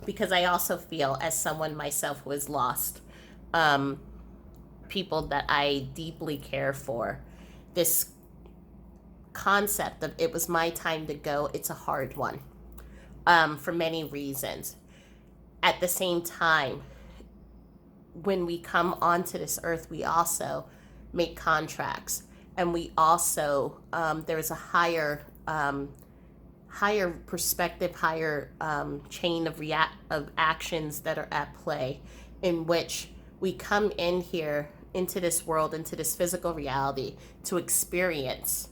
because I also feel, as someone myself who has lost people that I deeply care for, this concept of it was my time to go, it's a hard one for many reasons. At the same time, when we come onto this earth, we also make contracts, and we also there's a higher perspective, higher chain of actions that are at play, in which we come in here into this world, into this physical reality, to experience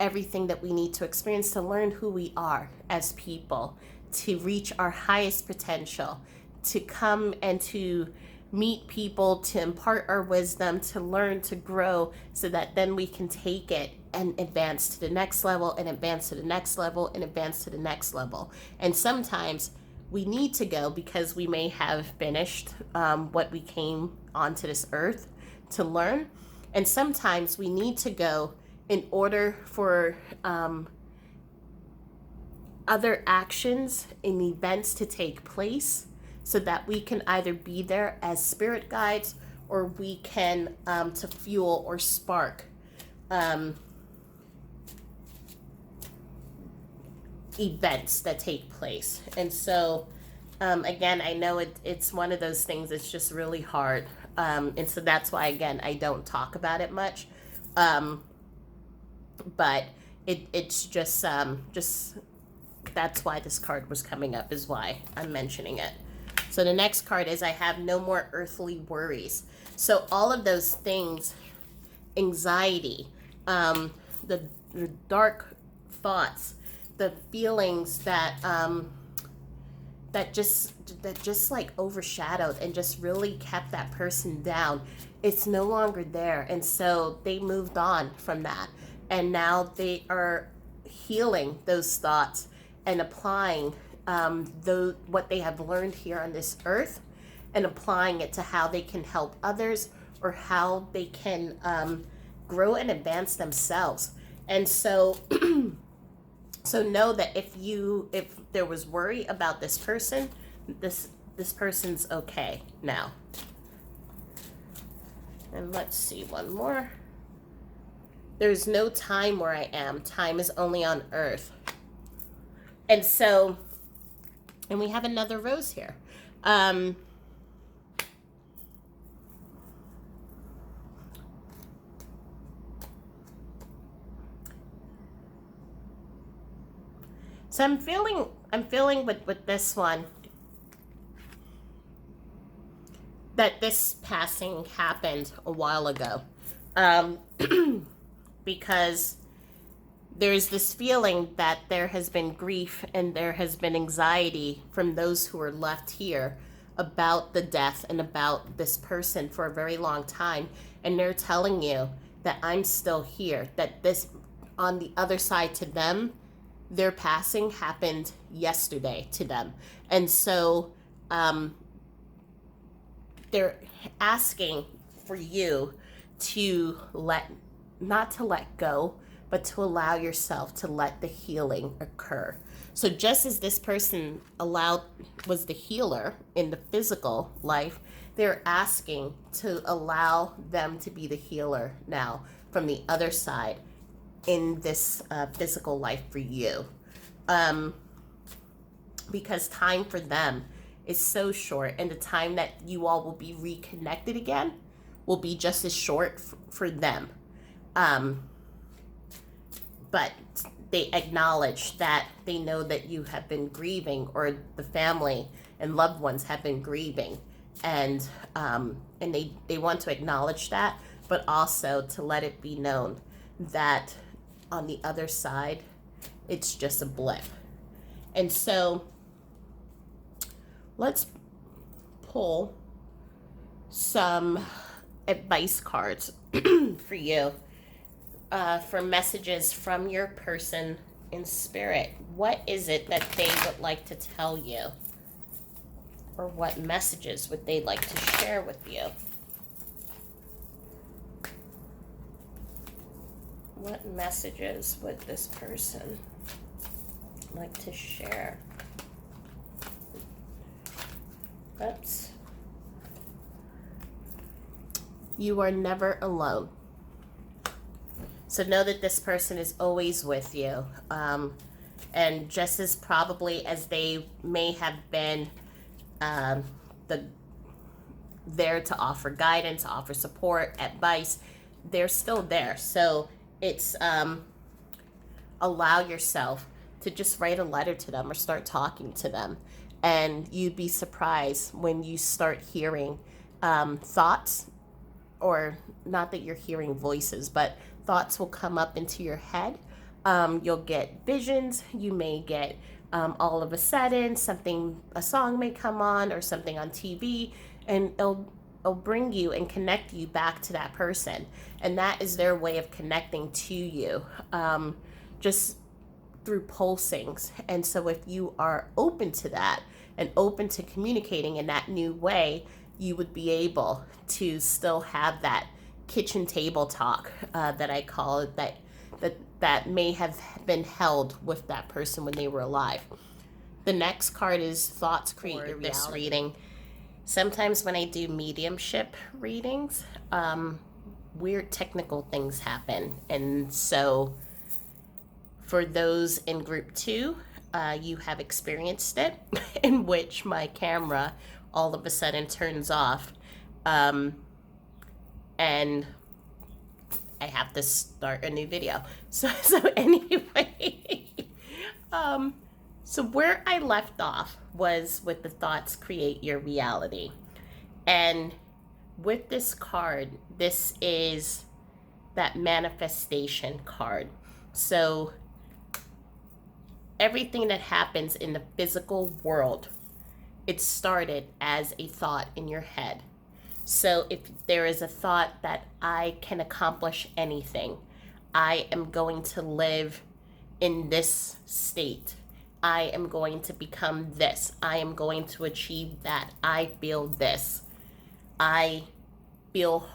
everything that we need to experience, to learn who we are as people, to reach our highest potential, to come and to meet people, to impart our wisdom, to learn, to grow, so that then we can take it and advance to the next level, and advance to the next level, and advance to the next level. And sometimes we need to go because we may have finished what we came onto this earth to learn. And sometimes we need to go in order for other actions and events to take place, so that we can either be there as spirit guides, or we can to fuel or spark events that take place. And so again, I know it's one of those things that's just really hard, and so that's why, again, I don't talk about it much, but it's just that's why this card was coming up, is why I'm mentioning it. So the next card is, I have no more earthly worries. So all of those things, anxiety, the dark thoughts, the feelings that just like overshadowed and just really kept that person down, it's no longer there. And so they moved on from that, and now they are healing those thoughts and applying what they have learned here on this earth, and applying it to how they can help others, or how they can grow and advance themselves. And so so know that if there was worry about this person, this person's okay now. And let's see one more. There's no time where I am. Time is only on earth. And so, and we have another rose here. So I'm feeling with this one that this passing happened a while ago, because there's this feeling that there has been grief and there has been anxiety from those who are left here about the death and about this person for a very long time. And they're telling you that I'm still here, that this, on the other side to them, their passing happened yesterday to them. And so they're asking for you to not to let go, but to allow yourself to let the healing occur. So just as this person was the healer in the physical life, they're asking to allow them to be the healer now from the other side in this physical life for you. Because time for them is so short, and the time that you all will be reconnected again will be just as short for them. But they acknowledge that they know that you have been grieving, or the family and loved ones have been grieving, and they want to acknowledge that, but also to let it be known that on the other side, it's just a blip. And so let's pull some advice cards for you, for messages from your person in spirit. What is it that they would like to tell you? Or what messages would they like to share with you? What messages would this person like to share? Oops. You are never alone. So know that this person is always with you. And just as probably as they may have been there to offer guidance, offer support, advice, they're still there. So it's allow yourself to just write a letter to them or start talking to them. And you'd be surprised when you start hearing thoughts, or not that you're hearing voices, but thoughts will come up into your head. You'll get visions. You may get all of a sudden a song may come on or something on TV, and it'll bring you and connect you back to that person. And that is their way of connecting to you, just through pulsings. And so if you are open to that and open to communicating in that new way, you would be able to still have that kitchen table talk, that I call it, that may have been held with that person when they were alive. The next card is Thoughts Create Your Reality. This reading. Sometimes when I do mediumship readings, weird technical things happen. And so for those in group 2, you have experienced it, in which my camera all of a sudden turns off, and I have to start a new video. So anyway, so where I left off was with the Thoughts Create Your Reality. And with this card, this is that manifestation card. So everything that happens in the physical world, it started as a thought in your head. So if there is a thought that I can accomplish anything, I am going to live in this state, I am going to become this, I am going to achieve that, I feel this, I feel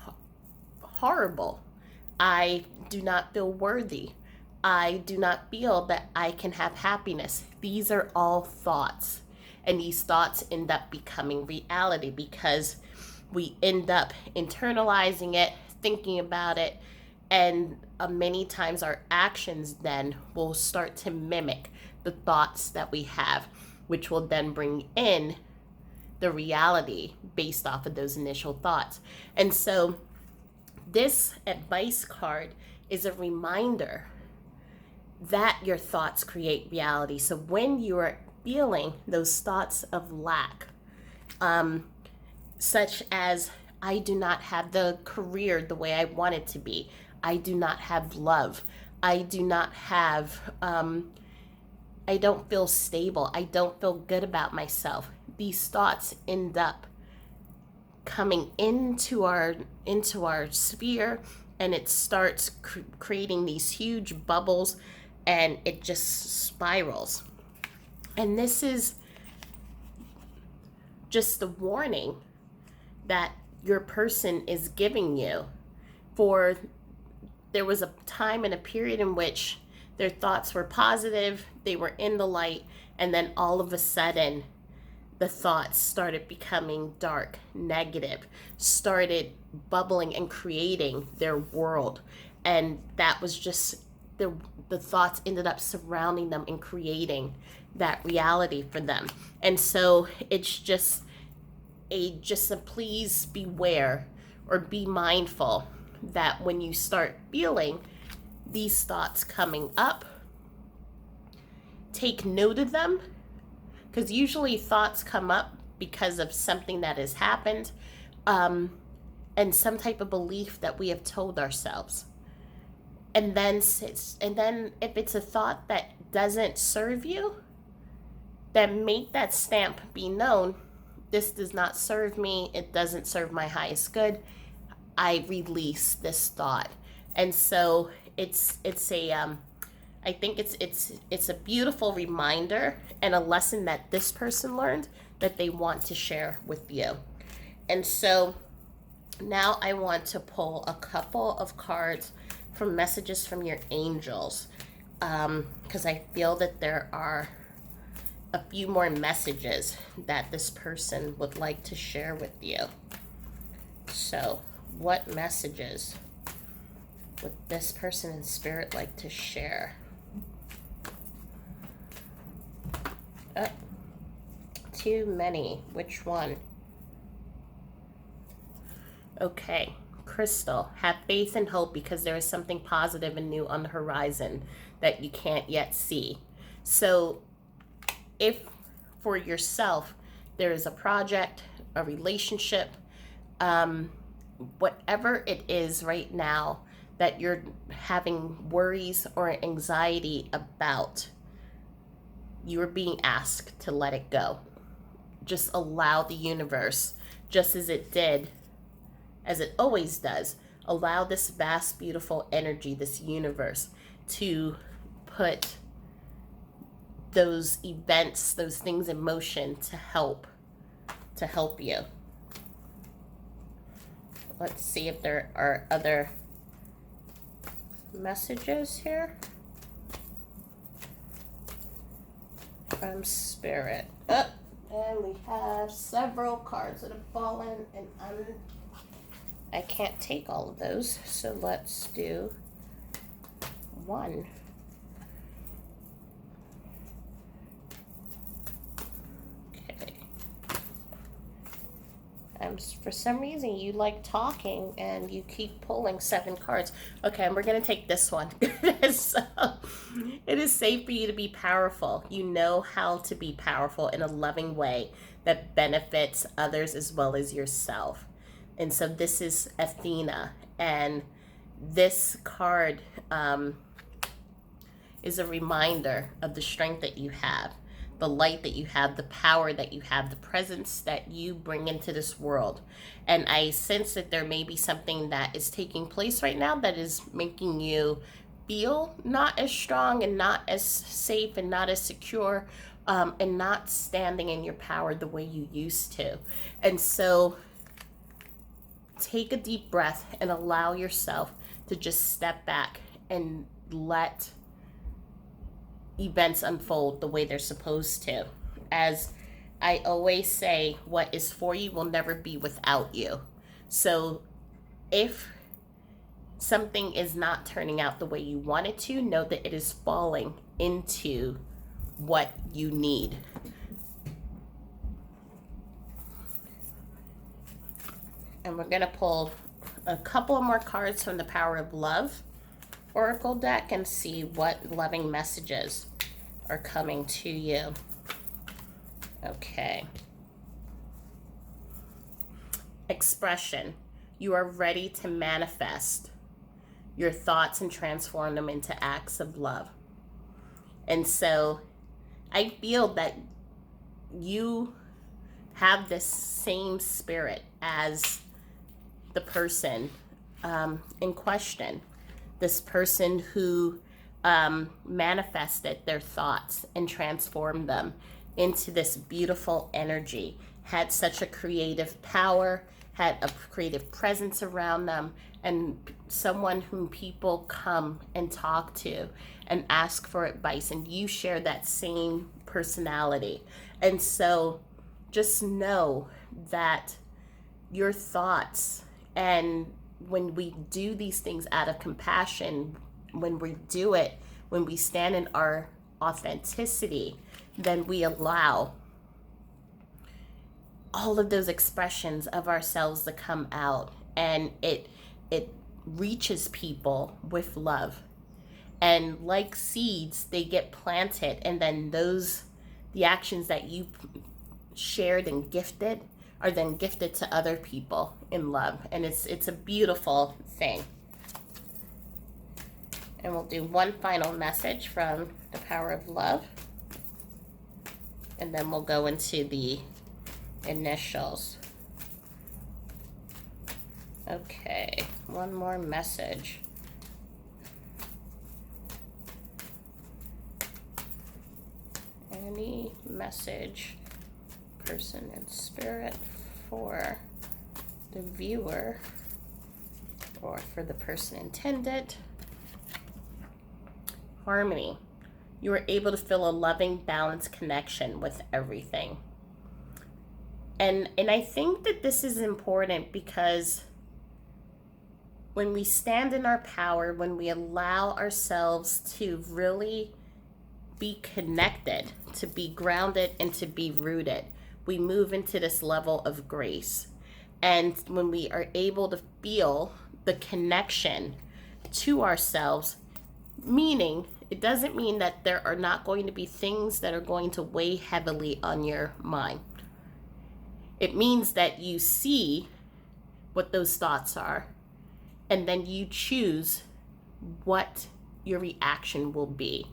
horrible, I do not feel worthy, I do not feel that I can have happiness. These are all thoughts. And these thoughts end up becoming reality because we end up internalizing it, thinking about it, and many times our actions then will start to mimic the thoughts that we have, which will then bring in the reality based off of those initial thoughts. And so this advice card is a reminder that your thoughts create reality. So when you are feeling those thoughts of lack, such as, I do not have the career the way I want it to be, I do not have love, I do not have, I don't feel stable, I don't feel good about myself. These thoughts end up coming into our sphere, and it starts creating these huge bubbles, and it just spirals. And this is just the warning that your person is giving you. For there was a time and a period in which their thoughts were positive, they were in the light, and then all of a sudden the thoughts started becoming dark, negative, started bubbling and creating their world. And that was just the thoughts ended up surrounding them and creating that reality for them. And so it's just a please beware or be mindful that when you start feeling these thoughts coming up, take note of them, because usually thoughts come up because of something that has happened, and some type of belief that we have told ourselves. And then if it's a thought that doesn't serve you, then make that stamp be known this does not serve me. It doesn't serve my highest good. I release this thought. And so it's a I think it's a beautiful reminder and a lesson that this person learned that they want to share with you. And so now I want to pull a couple of cards from messages from your angels, because I feel that there are a few more messages that this person would like to share with you. So what messages would this person in spirit like to share? Too many. Which one? Okay. Crystal, have faith and hope because there is something positive and new on the horizon that you can't yet see. So if for yourself there is a project, a relationship, whatever it is right now that you're having worries or anxiety about, you are being asked to let it go. Just allow the universe, just as it did, as it always does, allow this vast, beautiful energy, this universe, to put those events, those things in motion to help you. Let's see if there are other messages here from Spirit. And we have several cards that have fallen, and I can't take all of those, so let's do one. Okay. For some reason, you like talking, and you keep pulling 7 cards. Okay, and we're going to take this one. So, it is safe for you to be powerful. You know how to be powerful in a loving way that benefits others as well as yourself. And so this is Athena, and this card is a reminder of the strength that you have, the light that you have, the power that you have, the presence that you bring into this world. And I sense that there may be something that is taking place right now that is making you feel not as strong and not as safe and not as secure, and not standing in your power the way you used to. And so take a deep breath and allow yourself to just step back and let events unfold the way they're supposed to. As I always say, what is for you will never be without you. So if something is not turning out the way you want it to, know that it is falling into what you need. And we're going to pull a couple more cards from the Power of Love Oracle deck and see what loving messages are coming to you. Okay. Expression. You are ready to manifest your thoughts and transform them into acts of love. And so I feel that you have this same spirit as the person in question, this person who manifested their thoughts and transformed them into this beautiful energy, had such a creative power, had a creative presence around them, and someone whom people come and talk to and ask for advice, and you share that same personality. And so just know that your thoughts, and when we do these things out of compassion, when we do it, when we stand in our authenticity, then we allow all of those expressions of ourselves to come out, and it reaches people with love. And like seeds, they get planted, and then the actions that you shared and gifted are then gifted to other people in love. And it's a beautiful thing. And we'll do one final message from the Power of Love. And then we'll go into the initials. Okay, one more message. Any message, person in spirit, for the viewer or for the person intended. Harmony. You are able to feel a loving, balanced connection with everything. And I think that this is important because when we stand in our power, when we allow ourselves to really be connected, to be grounded, and to be rooted, we move into this level of grace. And when we are able to feel the connection to ourselves, meaning it doesn't mean that there are not going to be things that are going to weigh heavily on your mind. It means that you see what those thoughts are, and then you choose what your reaction will be.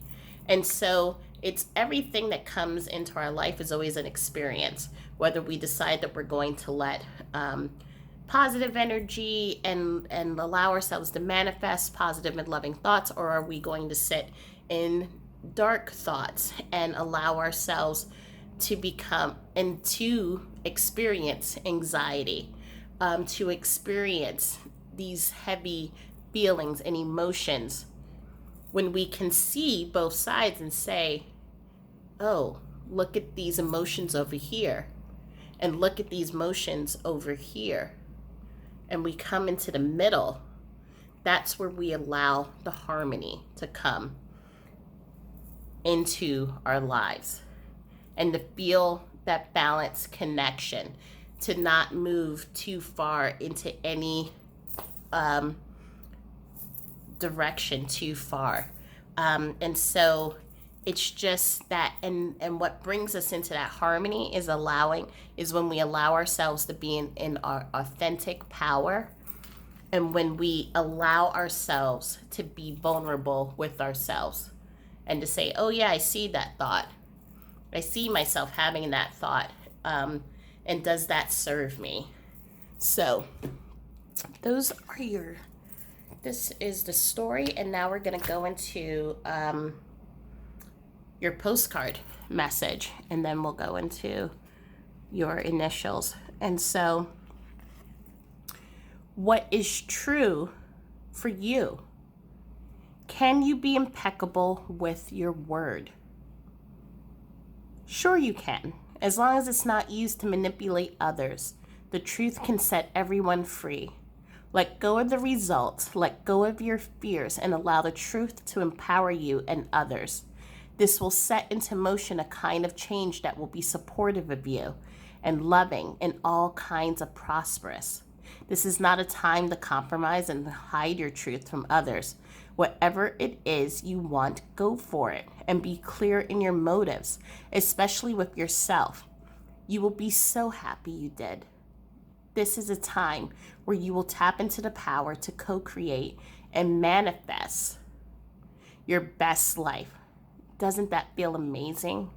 And so it's everything that comes into our life is always an experience, whether we decide that we're going to let positive energy and allow ourselves to manifest positive and loving thoughts, or are we going to sit in dark thoughts and allow ourselves to become and to experience anxiety, to experience these heavy feelings and emotions, when we can see both sides and say, oh, look at these emotions over here, and look at these emotions over here, and we come into the middle, that's where we allow the harmony to come into our lives, and to feel that balanced connection, to not move too far into any direction too far. And so it's just that, and what brings us into that harmony is when we allow ourselves to be in our authentic power, and when we allow ourselves to be vulnerable with ourselves and to say, oh yeah, I see that thought. I see myself having that thought. And does that serve me? So this is the story, and now we're going to go into your postcard message, and then we'll go into your initials. And so, what is true for you? Can you be impeccable with your word? Sure you can, as long as it's not used to manipulate others. The truth can set everyone free. Let go of the results, let go of your fears, and allow the truth to empower you and others. This will set into motion a kind of change that will be supportive of you and loving and all kinds of prosperous. This is not a time to compromise and hide your truth from others. Whatever it is you want, go for it, and be clear in your motives, especially with yourself. You will be so happy you did. This is a time where you will tap into the power to co-create and manifest your best life. Doesn't that feel amazing?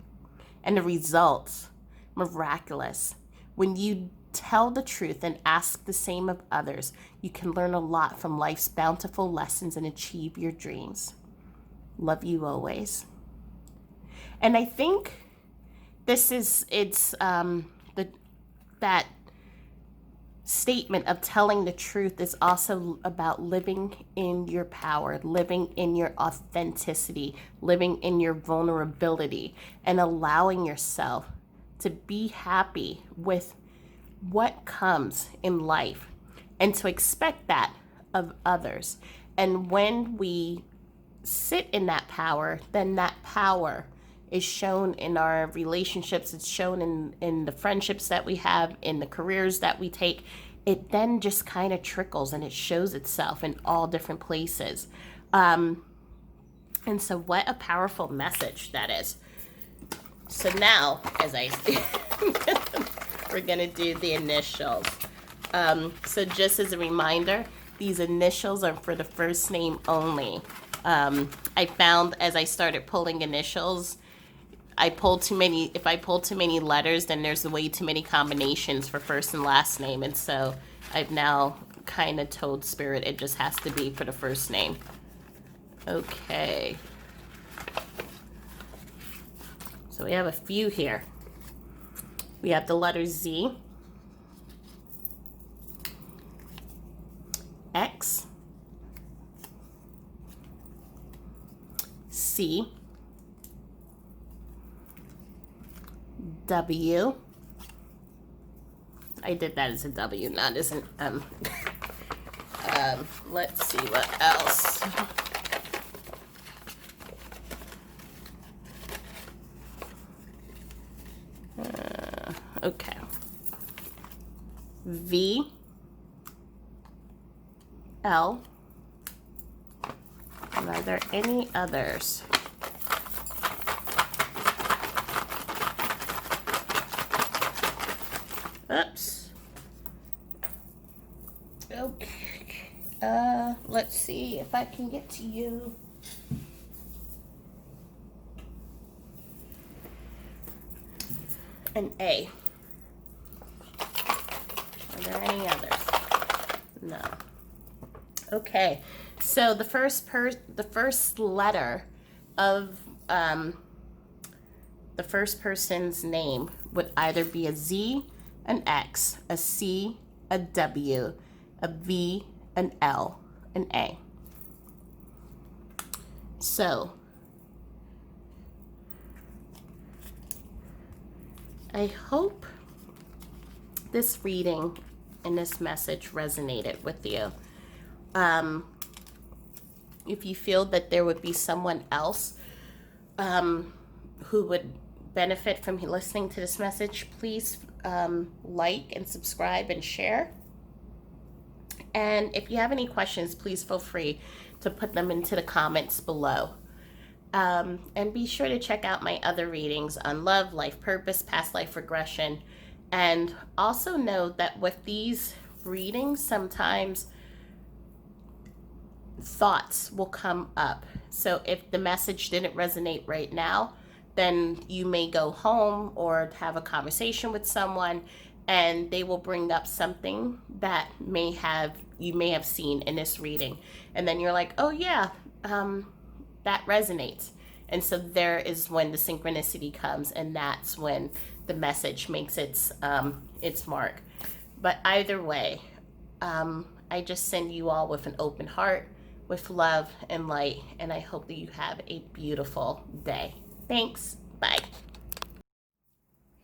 And the results, miraculous. When you tell the truth and ask the same of others, you can learn a lot from life's bountiful lessons and achieve your dreams. Love you always. And I think that statement of telling the truth is also about living in your power, living in your authenticity, living in your vulnerability, and allowing yourself to be happy with what comes in life and to expect that of others. And when we sit in that power, then that power is shown in our relationships. It's shown in the friendships that we have, in the careers that we take. It then just kind of trickles and it shows itself in all different places. And so what a powerful message that is. So now, as I we're going to do the initials. So just as a reminder, these initials are for the first name only. I found as I started pulling initials, I pulled too many. If I pull too many letters, then there's way too many combinations for first and last name, and so I've now kind of told Spirit it just has to be for the first name. Okay. So we have a few here. We have the letter Z, X, C, W. I did that as a W, not as an M. Let's see what else. Okay. V, L, and are there any others? Oops. Okay. Let's see if I can get to you. An A. Are there any others? No. Okay. So the first letter of the first person's name would either be a Z, an X, a C, a W, a V, an L, an A. So I hope this reading and this message resonated with you. If you feel that there would be someone else who would benefit from listening to this message, please like and subscribe and share. And if you have any questions, please feel free to put them into the comments below. And be sure to check out my other readings on love, life purpose, past life regression. And also know that with these readings, sometimes thoughts will come up. So if the message didn't resonate right now, then you may go home or have a conversation with someone and they will bring up something that you may have seen in this reading. And then you're like, oh yeah, that resonates. And so there is when the synchronicity comes, and that's when the message makes its mark. But either way, I just send you all with an open heart, with love and light, and I hope that you have a beautiful day. Thanks. Bye.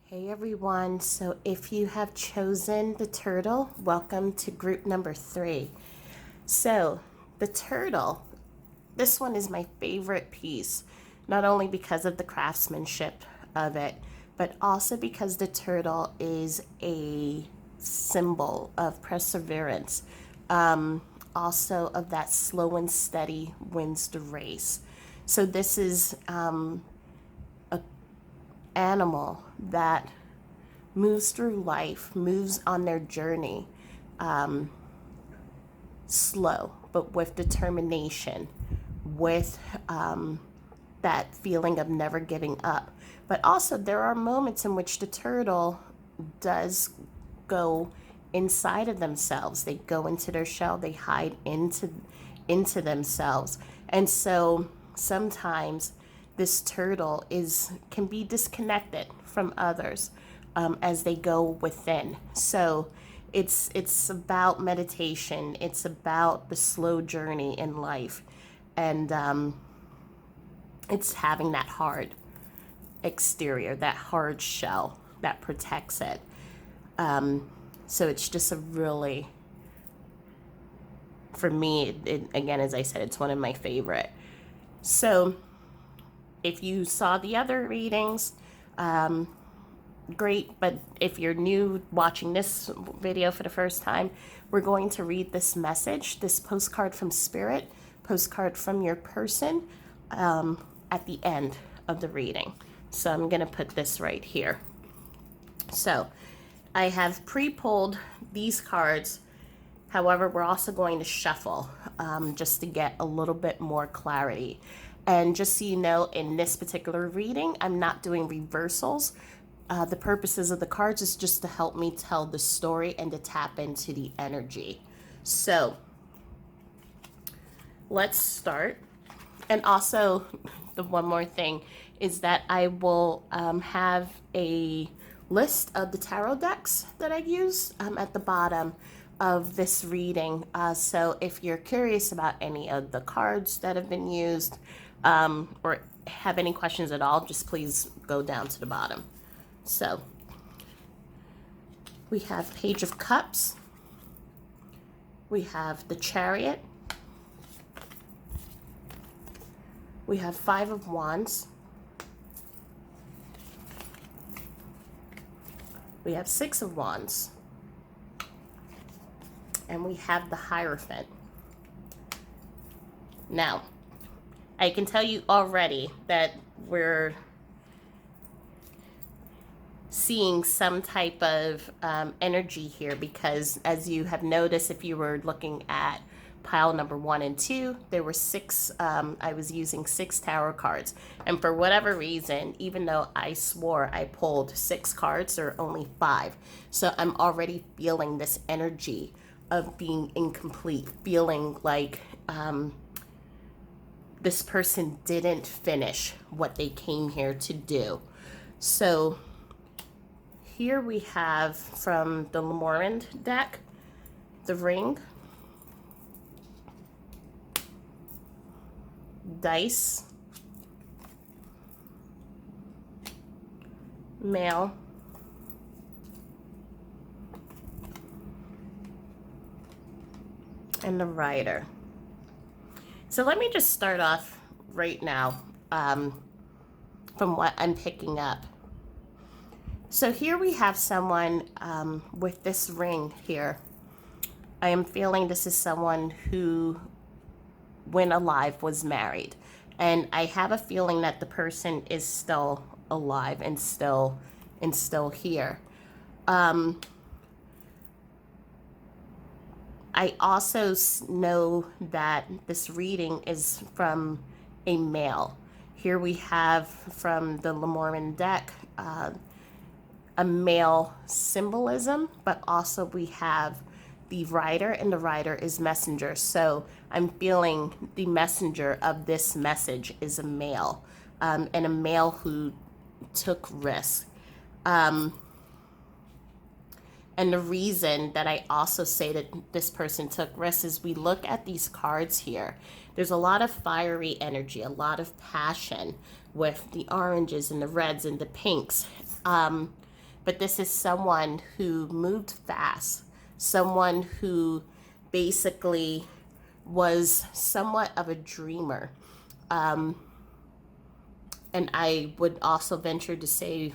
Hey everyone, so if you have chosen the turtle, welcome to group number 3. So the turtle, this one is my favorite piece, not only because of the craftsmanship of it, but also because the turtle is a symbol of perseverance, also of that slow and steady wins the race. So this is an animal that moves through life, moves on their journey, slow, but with determination, with that feeling of never giving up. But also there are moments in which the turtle does go inside of themselves. They go into their shell, they hide into themselves. And so sometimes this turtle can be disconnected from others as they go within. So it's about meditation. It's about the slow journey in life. And it's having that hard exterior, that hard shell that protects it. So it's just a really, for me, again, as I said, it's one of my favorite. So if you saw the other readings, great. But if you're new watching this video for the first time, we're going to read this message, this postcard from Spirit, postcard from your person, at the end of the reading. So I'm going to put this right here. So I have pre-pulled these cards. However, we're also going to shuffle just to get a little bit more clarity. And just so you know, in this particular reading, I'm not doing reversals. The purposes of the cards is just to help me tell the story and to tap into the energy. So let's start. And also, the one more thing is that I will have a list of the tarot decks that I use at the bottom of this reading. So if you're curious about any of the cards that have been used or have any questions at all, just please go down to the bottom. So we have Page of Cups. We have the Chariot. We have Five of Wands. We have Six of Wands. And we have the Hierophant. Now, I can tell you already that we're seeing some type of energy here, because as you have noticed, if you were looking at pile number 1 and 2, there were 6, I was using 6 tarot cards. And for whatever reason, even though I swore I pulled 6 cards, there are only 5. So I'm already feeling this energy of being incomplete, feeling like this person didn't finish what they came here to do. So here we have from the Lenormand deck, the Ring, Dice, Male, and the Rider. So let me just start off right now from what I'm picking up. So here we have someone with this ring here. I am feeling this is someone who, when alive, was married. And I have a feeling that the person is still alive and still here. I also know that this reading is from a male. Here we have from the Lenormand deck a male symbolism, but also we have the Rider, and the Rider is messenger. So I'm feeling the messenger of this message is a male, and a male who took risks. And the reason that I also say that this person took risks is we look at these cards here. There's a lot of fiery energy, a lot of passion with the oranges and the reds and the pinks. But this is someone who moved fast, someone who basically was somewhat of a dreamer. And I would also venture to say,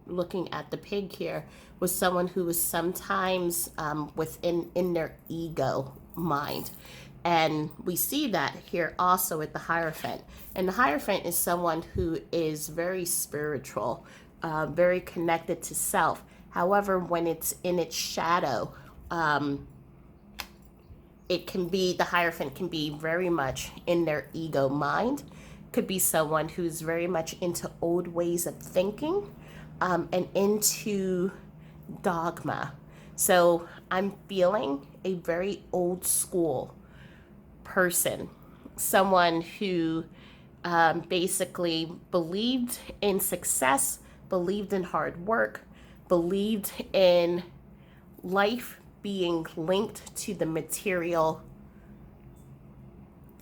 looking at the pig here, was someone who was sometimes in their ego mind. And we see that here also with the Hierophant. And the Hierophant is someone who is very spiritual, very connected to self. However, when it's in its shadow, it can be, the Hierophant can be very much in their ego mind. Could be someone who's very much into old ways of thinking, and into dogma. So I'm feeling a very old school person, someone who basically believed in success, believed in hard work, believed in life being linked to the material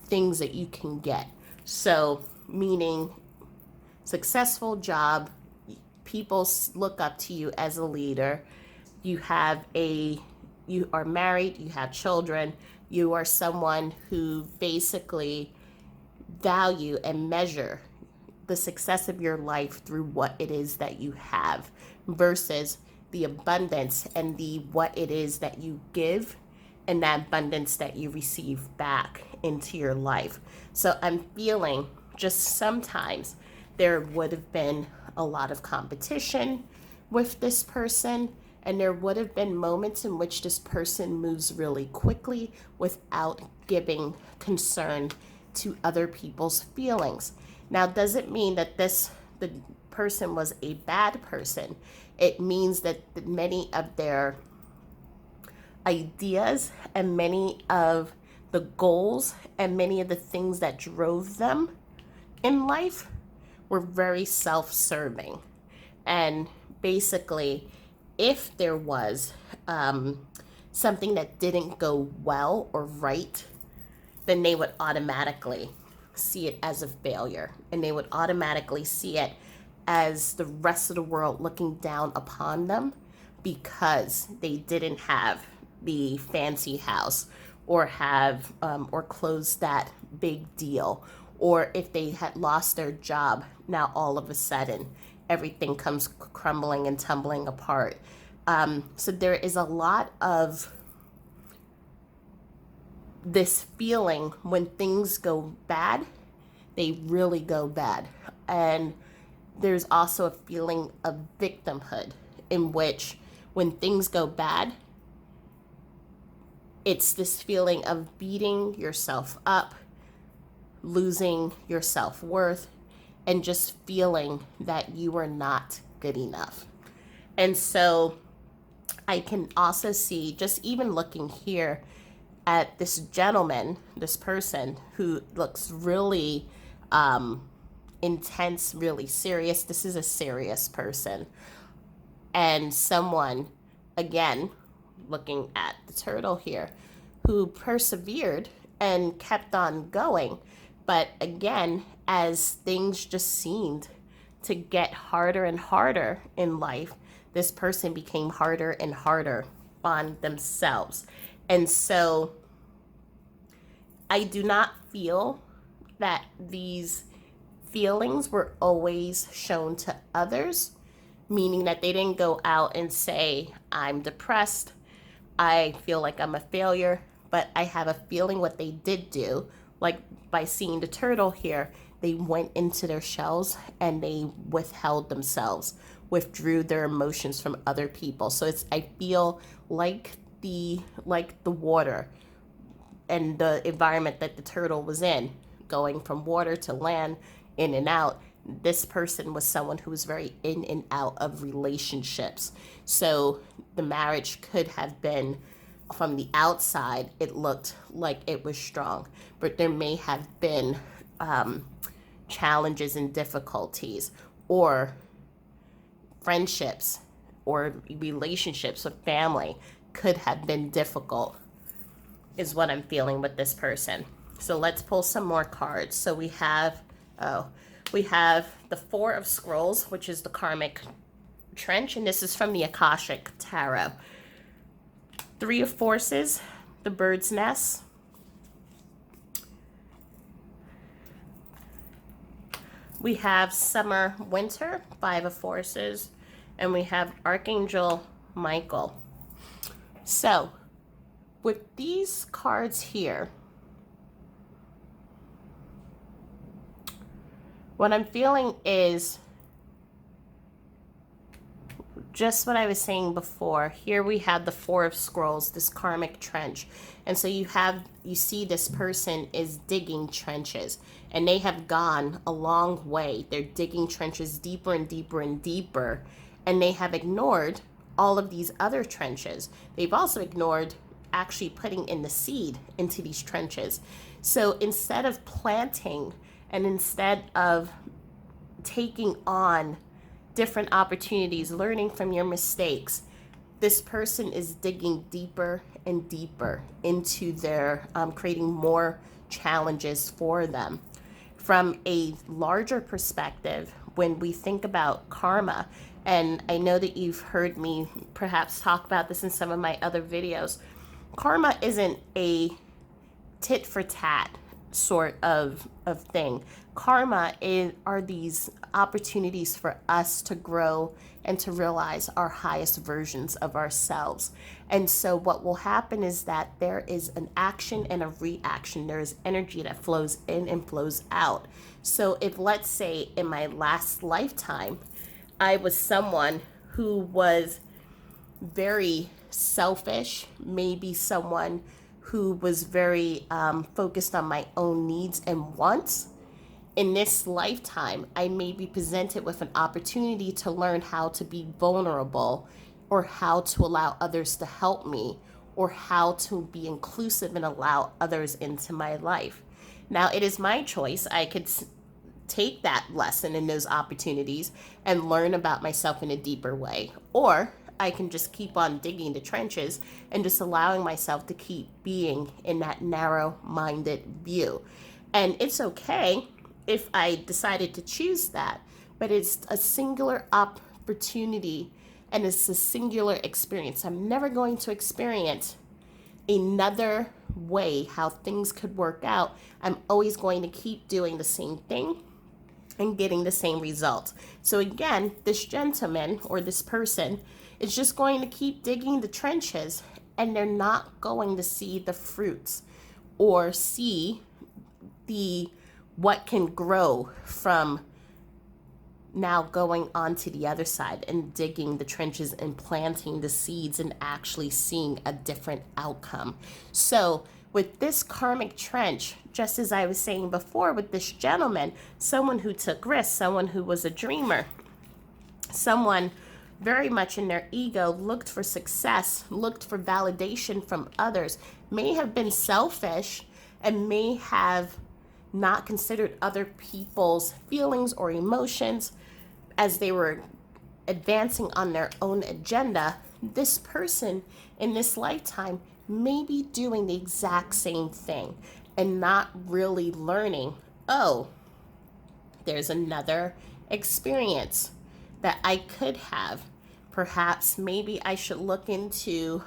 things that you can get. So meaning successful job, people look up to you as a leader, you are married, you have children, you are someone who basically value and measure the success of your life through what it is that you have versus the abundance and the what it is that you give and that abundance that you receive back into your life. So I'm feeling just sometimes there would have been a lot of competition with this person, and there would have been moments in which this person moves really quickly without giving concern to other people's feelings. Now, doesn't mean that the person was a bad person. It means that many of their ideas and many of the goals and many of the things that drove them in life were very self-serving. And basically, if there was something that didn't go well or right, then they would automatically see it as a failure, and they would automatically see it as the rest of the world looking down upon them because they didn't have the fancy house or have or closed that big deal, or if they had lost their job, now all of a sudden everything comes crumbling and tumbling apart. So there is a lot of this feeling when things go bad, they really go bad. And there's also a feeling of victimhood in which when things go bad, it's this feeling of beating yourself up, losing your self-worth, and just feeling that you are not good enough. And so I can also see, just even looking here at this gentleman, this person who looks really intense, really serious. This is a serious person. And someone, again, looking at the turtle here, who persevered and kept on going. But again, as things just seemed to get harder and harder in life, this person became harder and harder on themselves. And so I do not feel that these feelings were always shown to others, meaning that they didn't go out and say, I'm depressed, I feel like I'm a failure. But I have a feeling what they did do, like by seeing the turtle here, they went into their shells and they withheld themselves, withdrew their emotions from other people. So I feel like the water and the environment that the turtle was in, going from water to land, in and out. This person was someone who was very in and out of relationships. So the marriage could have been, from the outside, it looked like it was strong, but there may have been challenges and difficulties, or friendships or relationships with family could have been difficult, is what I'm feeling with this person. So let's pull some more cards. So we have the Four of Scrolls, which is the karmic trench, and this is from the Akashic Tarot. Three of Forces, the Bird's Nest. We have Summer, Winter, Five of Forces, and we have Archangel Michael. So, with these cards here, what I'm feeling is just what I was saying before. Here we have the Four of Scrolls, this karmic trench. And so you see this person is digging trenches, and they have gone a long way. They're digging trenches deeper and deeper and deeper, and they have ignored all of these other trenches. They've also ignored actually putting in the seed into these trenches. So instead of planting and instead of taking on different opportunities, learning from your mistakes, this person is digging deeper and deeper into their creating more challenges for them. From a larger perspective, when we think about karma, and I know that you've heard me perhaps talk about this in some of my other videos, karma isn't a tit for tat sort of thing. Karma are these opportunities for us to grow and to realize our highest versions of ourselves. And so what will happen is that there is an action and a reaction. There is energy that flows in and flows out. So if, let's say, in my last lifetime, I was someone who was very selfish, maybe someone who was very focused on my own needs and wants, in this lifetime, I may be presented with an opportunity to learn how to be vulnerable, or how to allow others to help me, or how to be inclusive and allow others into my life. Now, it is my choice. I could take that lesson and those opportunities and learn about myself in a deeper way, or I can just keep on digging the trenches and just allowing myself to keep being in that narrow minded view. And it's okay if I decided to choose that, but it's a singular opportunity and it's a singular experience. I'm never going to experience another way how things could work out. I'm always going to keep doing the same thing and getting the same results. So again, this gentleman or this person is just going to keep digging the trenches, and they're not going to see the fruits or see the what can grow from now going on to the other side and digging the trenches and planting the seeds and actually seeing a different outcome. So with this karmic trench, just as I was saying before with this gentleman, someone who took risks, someone who was a dreamer, someone very much in their ego, looked for success, looked for validation from others, may have been selfish and may have not considered other people's feelings or emotions as they were advancing on their own agenda. This person in this lifetime may be doing the exact same thing and not really learning, oh, there's another experience that I could have. Perhaps maybe I should look into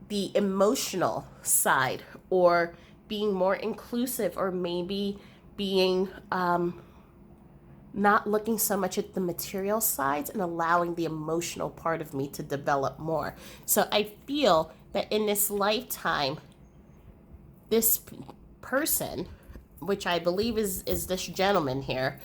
the emotional side, or being more inclusive, or maybe being not looking so much at the material sides and allowing the emotional part of me to develop more. So I feel that in this lifetime, this person, which I believe is this gentleman here,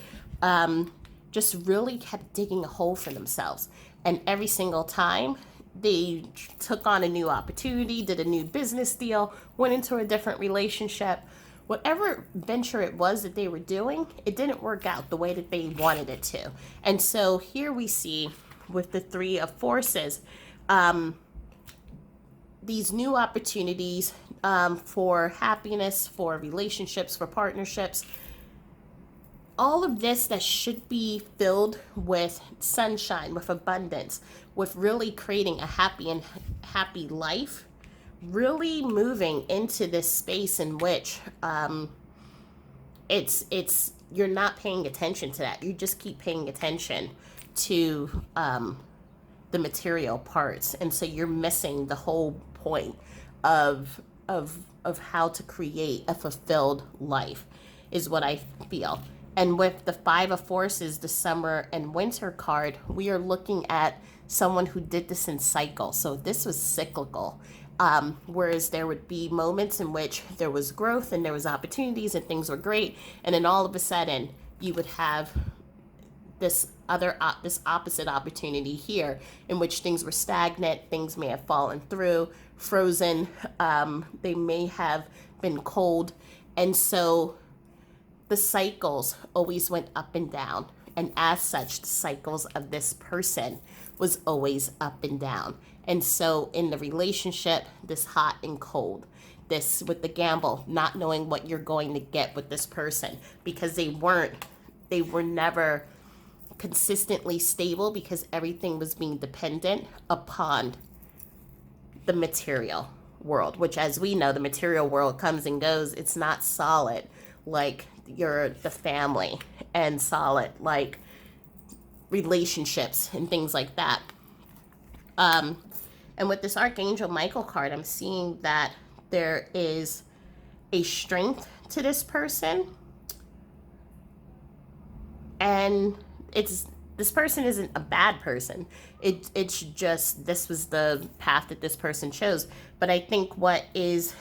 just really kept digging a hole for themselves. And every single time they took on a new opportunity, did a new business deal, went into a different relationship, whatever venture it was that they were doing, it didn't work out the way that they wanted it to. And so here we see with the Three of Forces, these new opportunities for happiness, for relationships, for partnerships, all of this that should be filled with sunshine, with abundance, with really creating a happy life, really moving into this space in which it's you're not paying attention to that. You just keep paying attention to the material parts, and so you're missing the whole point of how to create a fulfilled life, is what I feel. And with the Five of Forces, the summer and winter card, we are looking at someone who did this in cycles. So this was cyclical. Whereas there would be moments in which there was growth and there was opportunities and things were great, and then all of a sudden you would have this opposite opportunity here in which things were stagnant, things may have fallen through, frozen, they may have been cold, and so the cycles always went up and down. And as such, the cycles of this person was always up and down. And so in the relationship, this hot and cold, this with the gamble, not knowing what you're going to get with this person, because they were never consistently stable, because everything was being dependent upon the material world, which, as we know, the material world comes and goes. It's not solid like the family, and solid like relationships and things like that. And with this Archangel Michael card, I'm seeing that there is a strength to this person, and this person isn't a bad person. It's just this was the path that this person chose. But I think what is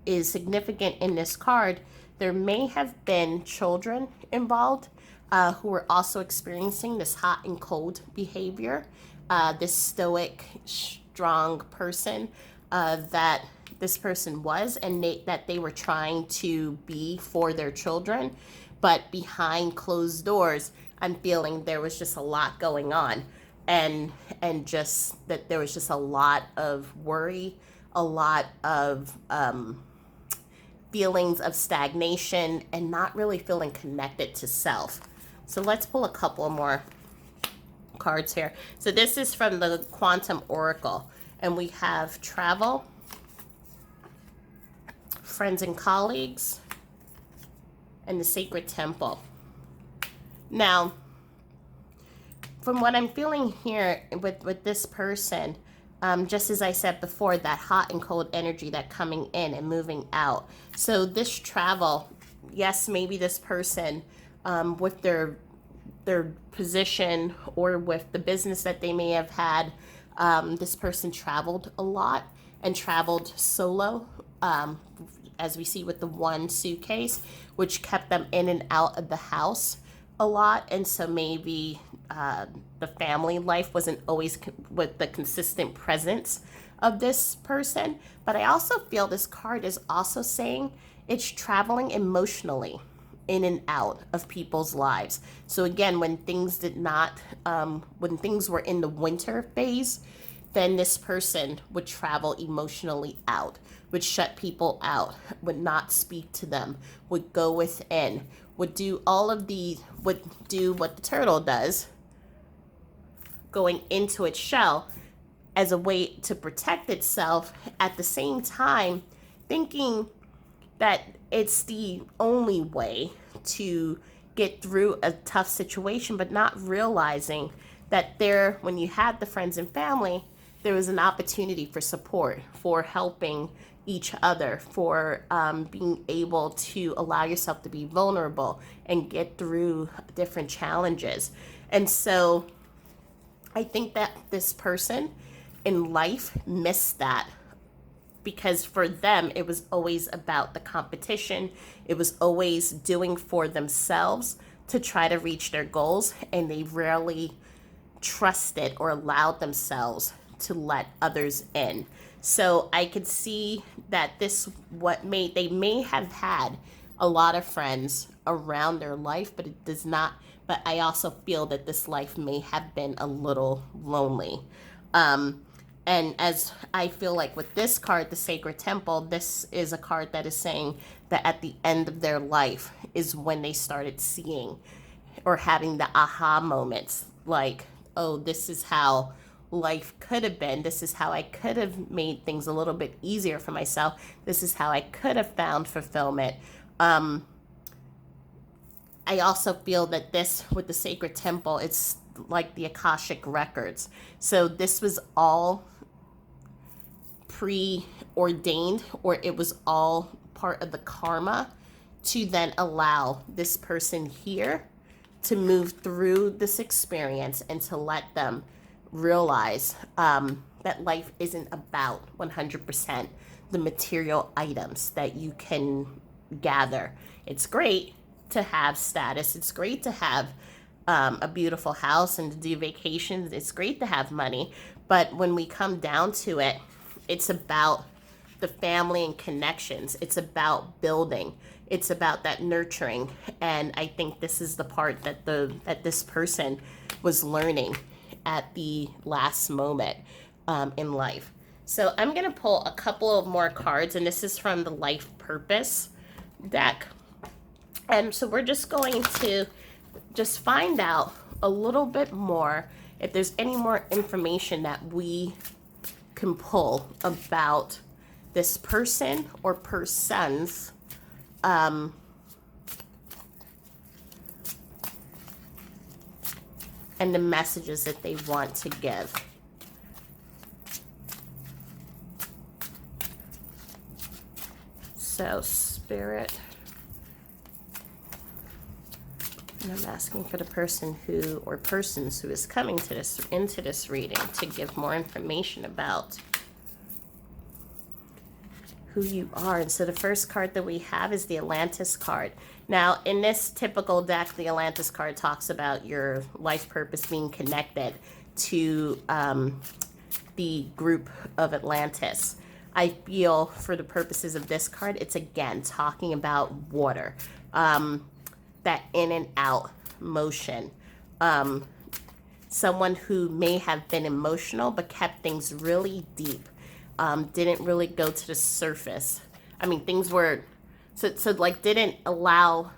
significant in this card, there may have been children involved who were also experiencing this hot and cold behavior. This stoic, strong person that this person was, and that they were trying to be for their children, but behind closed doors, I'm feeling there was just a lot going on, and just that there was just a lot of worry, a lot of feelings of stagnation, and not really feeling connected to self. So let's pull a couple more cards here. So this is from the Quantum Oracle, and we have travel, friends and colleagues, and the Sacred Temple. Now, from what I'm feeling here with this person, just as I said before, that hot and cold energy that coming in and moving out. So this travel, yes, maybe this person with their position or with the business that they may have had, this person traveled a lot and traveled solo, as we see with the one suitcase, which kept them in and out of the house a lot. And so maybe the family life wasn't always with the consistent presence of this person. But I also feel this card is also saying it's traveling emotionally in and out of people's lives. So again, when things did not, when things were in the winter phase, then this person would travel emotionally out, would shut people out, would not speak to them, would go within, would do all of the, would do what the turtle does, going into its shell as a way to protect itself, at the same time thinking that it's the only way to get through a tough situation, but not realizing that there, when you had the friends and family, there was an opportunity for support, for helping each other, for being able to allow yourself to be vulnerable and get through different challenges. And so I think that this person in life missed that, because for them it was always about the competition. It was always doing for themselves to try to reach their goals, and they rarely trusted or allowed themselves to let others in. So I could see that they may have had a lot of friends around their life, but it does not, but I also feel that this life may have been a little lonely. And as I feel like with this card, the Sacred Temple, this is a card that is saying that at the end of their life is when they started seeing or having the aha moments, like, oh, this is how life could have been. This is how I could have made things a little bit easier for myself. This is how I could have found fulfillment. I also feel that this, with the Sacred Temple, it's like the Akashic Records. So this was all preordained, or it was all part of the karma to then allow this person here to move through this experience and to let them realize that life isn't about 100% the material items that you can gather. It's great to have status. It's great to have a beautiful house and to do vacations. It's great to have money. But when we come down to it, it's about the family and connections. It's about building. It's about that nurturing. And I think this is the part that this person was learning at the last moment in life. So I'm going to pull a couple of more cards, and this is from the Life Purpose deck. And so we're just going to just find out a little bit more, if there's any more information that we can pull about this person or persons, and the messages that they want to give. So, Spirit, and I'm asking for the person who, or persons who is coming to this, into this reading, to give more information about who you are. And so the first card that we have is the Atlantis card. Now, in this typical deck, the Atlantis card talks about your life purpose being connected to the group of Atlantis. I feel for the purposes of this card, it's again talking about water, that in and out motion. Someone who may have been emotional but kept things really deep, didn't really go to the surface. I mean, things were, so like didn't allow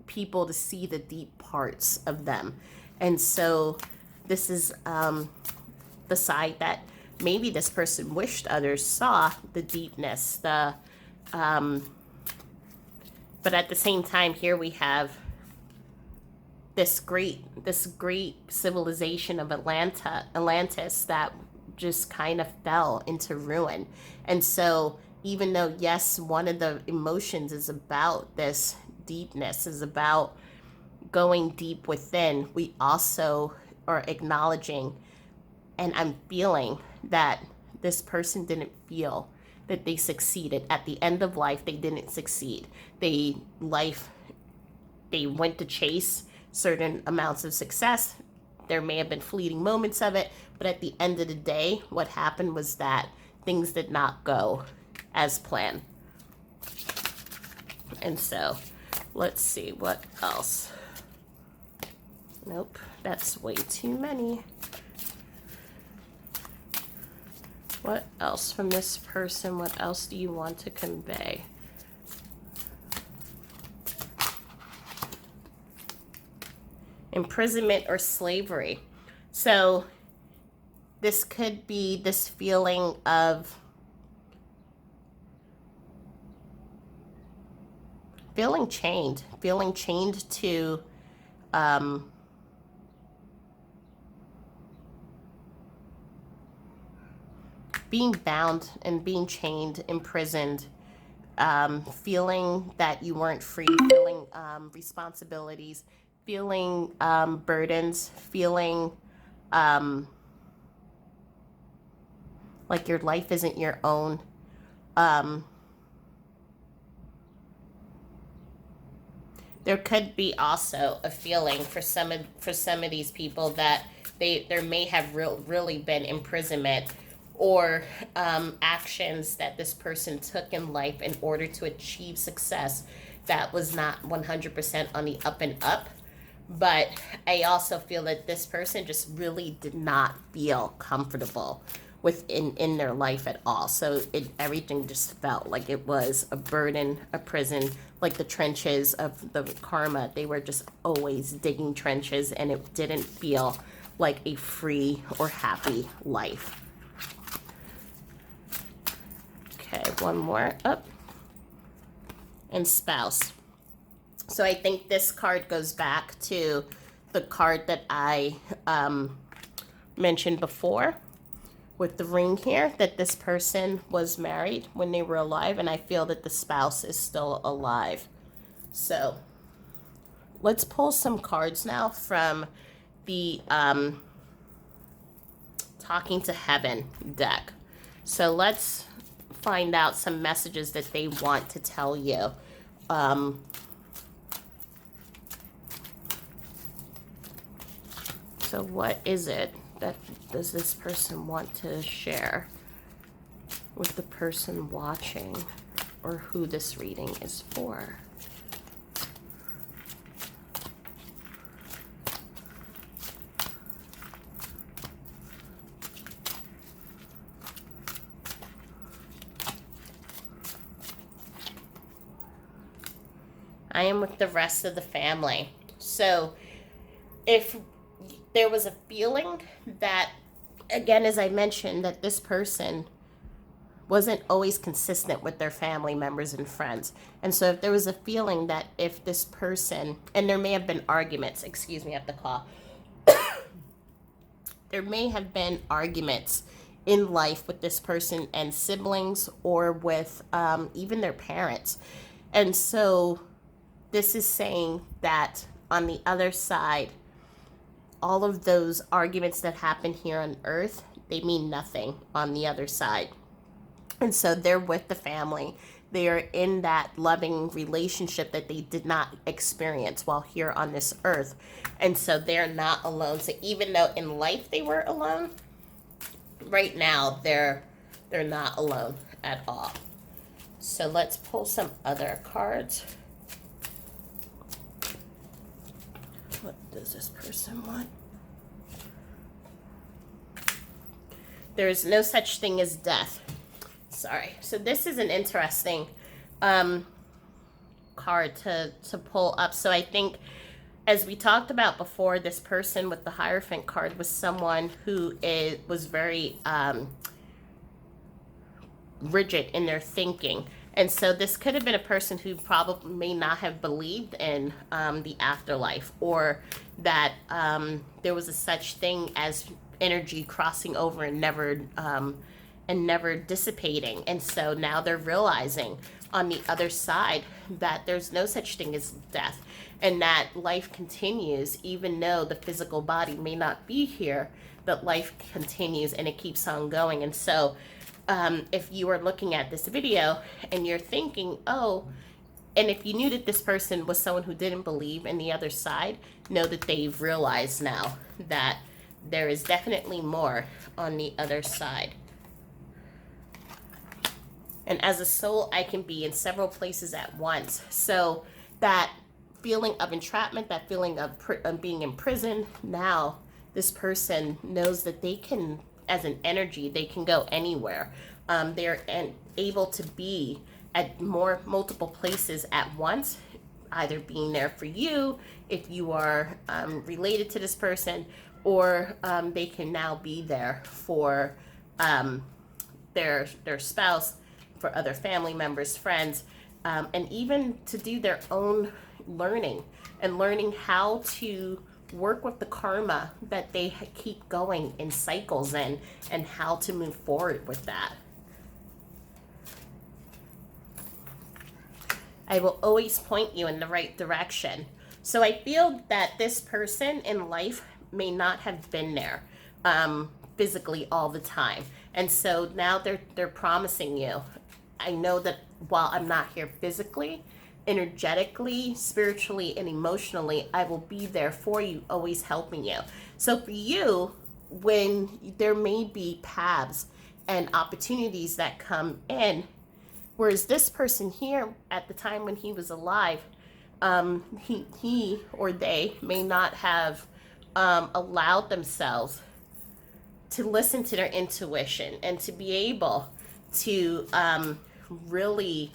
people to see the deep parts of them. And so this is the side that maybe this person wished others saw the deepness, but at the same time, here we have this great civilization of Atlantis that just kind of fell into ruin. And so even though, yes, one of the emotions is about this deepness, is about going deep within, we also are acknowledging, and I'm feeling that this person didn't feel that they succeeded. At the end of life, they didn't succeed. They went to chase certain amounts of success. There may have been fleeting moments of it, but at the end of the day, what happened was that things did not go as planned. And so, let's see what else. Nope, that's way too many. What else from this person? What else do you want to convey? Imprisonment or slavery. So this could be this feeling of feeling chained to being bound and being chained, imprisoned, feeling that you weren't free, feeling responsibilities, feeling burdens, feeling like your life isn't your own. There could be also a feeling for some of these people that there may have really been imprisonment or actions that this person took in life in order to achieve success that was not 100% on the up and up. But I also feel that this person just really did not feel comfortable in their life at all. So everything just felt like it was a burden, a prison, like the trenches of the karma. They were just always digging trenches, and it didn't feel like a free or happy life. Okay, one more up. And spouse. So I think this card goes back to the card that I mentioned before with the ring here, that this person was married when they were alive, and I feel that the spouse is still alive. So let's pull some cards now from the Talking to Heaven deck. So let's find out some messages that they want to tell you. So what is it that does this person want to share with the person watching, or who this reading is for? I am with the rest of the family. So if there was a feeling that, again, as I mentioned, that this person wasn't always consistent with their family members and friends. And so if there was a feeling that if this person, and there may have been arguments, excuse me, I have to cough. There may have been arguments in life with this person and siblings, or with even their parents. And so this is saying that on the other side, all of those arguments that happen here on earth, they mean nothing on the other side. And so they're with the family. They are in that loving relationship that they did not experience while here on this earth. And so they're not alone. So even though in life they were alone, right now they're not alone. at all. So let's pull some other cards. What does this person want? There is no such thing as death. Sorry. So this is an interesting card to pull up. So I think, as we talked about before, this person with the Hierophant card was someone who was very rigid in their thinking. And so this could have been a person who probably may not have believed in the afterlife, or that there was a such thing as energy crossing over and never dissipating. And so now they're realizing on the other side that there's no such thing as death, and that life continues even though the physical body may not be here, but life continues and it keeps on going. And so if you are looking at this video and you're thinking, oh, and if you knew that this person was someone who didn't believe in the other side, know that they've realized now that there is definitely more on the other side. And as a soul, I can be in several places at once. So that feeling of entrapment, that feeling of being imprisoned, now this person knows that they can, as an energy, they can go anywhere. They're able to be at multiple places at once, either being there for you if you are related to this person, or they can now be there for their spouse, for other family members, friends, and even to do their own learning and learning how to work with the karma that they keep going in cycles and how to move forward with that. I will always point you in the right direction. So I feel that this person in life may not have been there physically all the time. And so now they're promising you, I know that while I'm not here physically, energetically, spiritually, and emotionally, I will be there for you, always helping you. So for you, when there may be paths and opportunities that come in, whereas this person here at the time when he was alive, he or they may not have allowed themselves to listen to their intuition and to be able to really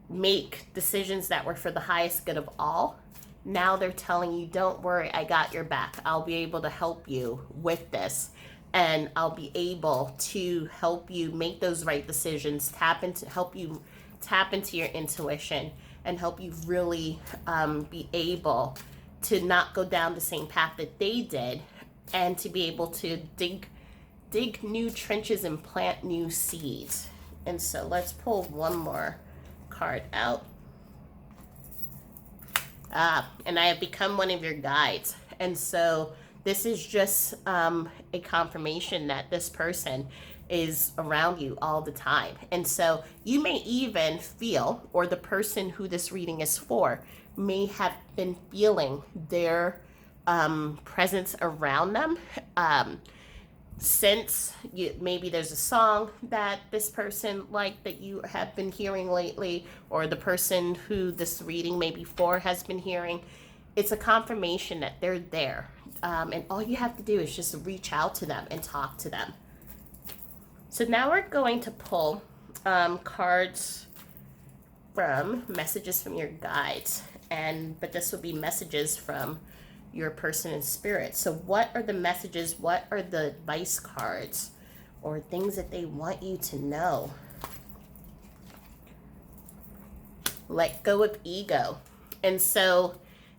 make decisions that were for the highest good of all. Now they're telling you, don't worry, I got your back. I'll be able to help you with this, and I'll be able to help you make those right decisions, help you tap into your intuition, and help you really be able to not go down the same path that they did, and to be able to dig new trenches and plant new seeds. And so let's pull one more card out. And I have become one of your guides. And so this is just a confirmation that this person is around you all the time. And so you may even feel, or the person who this reading is for may have been feeling their presence around them. Since maybe there's a song that this person liked that you have been hearing lately, or the person who this reading may be for has been hearing, it's a confirmation that they're there. And all you have to do is just reach out to them and talk to them. So now we're going to pull cards from messages from your guides, but this will be messages from your person in spirit. So what are the messages? What are the advice cards or things that they want you to know? Let go of ego. And so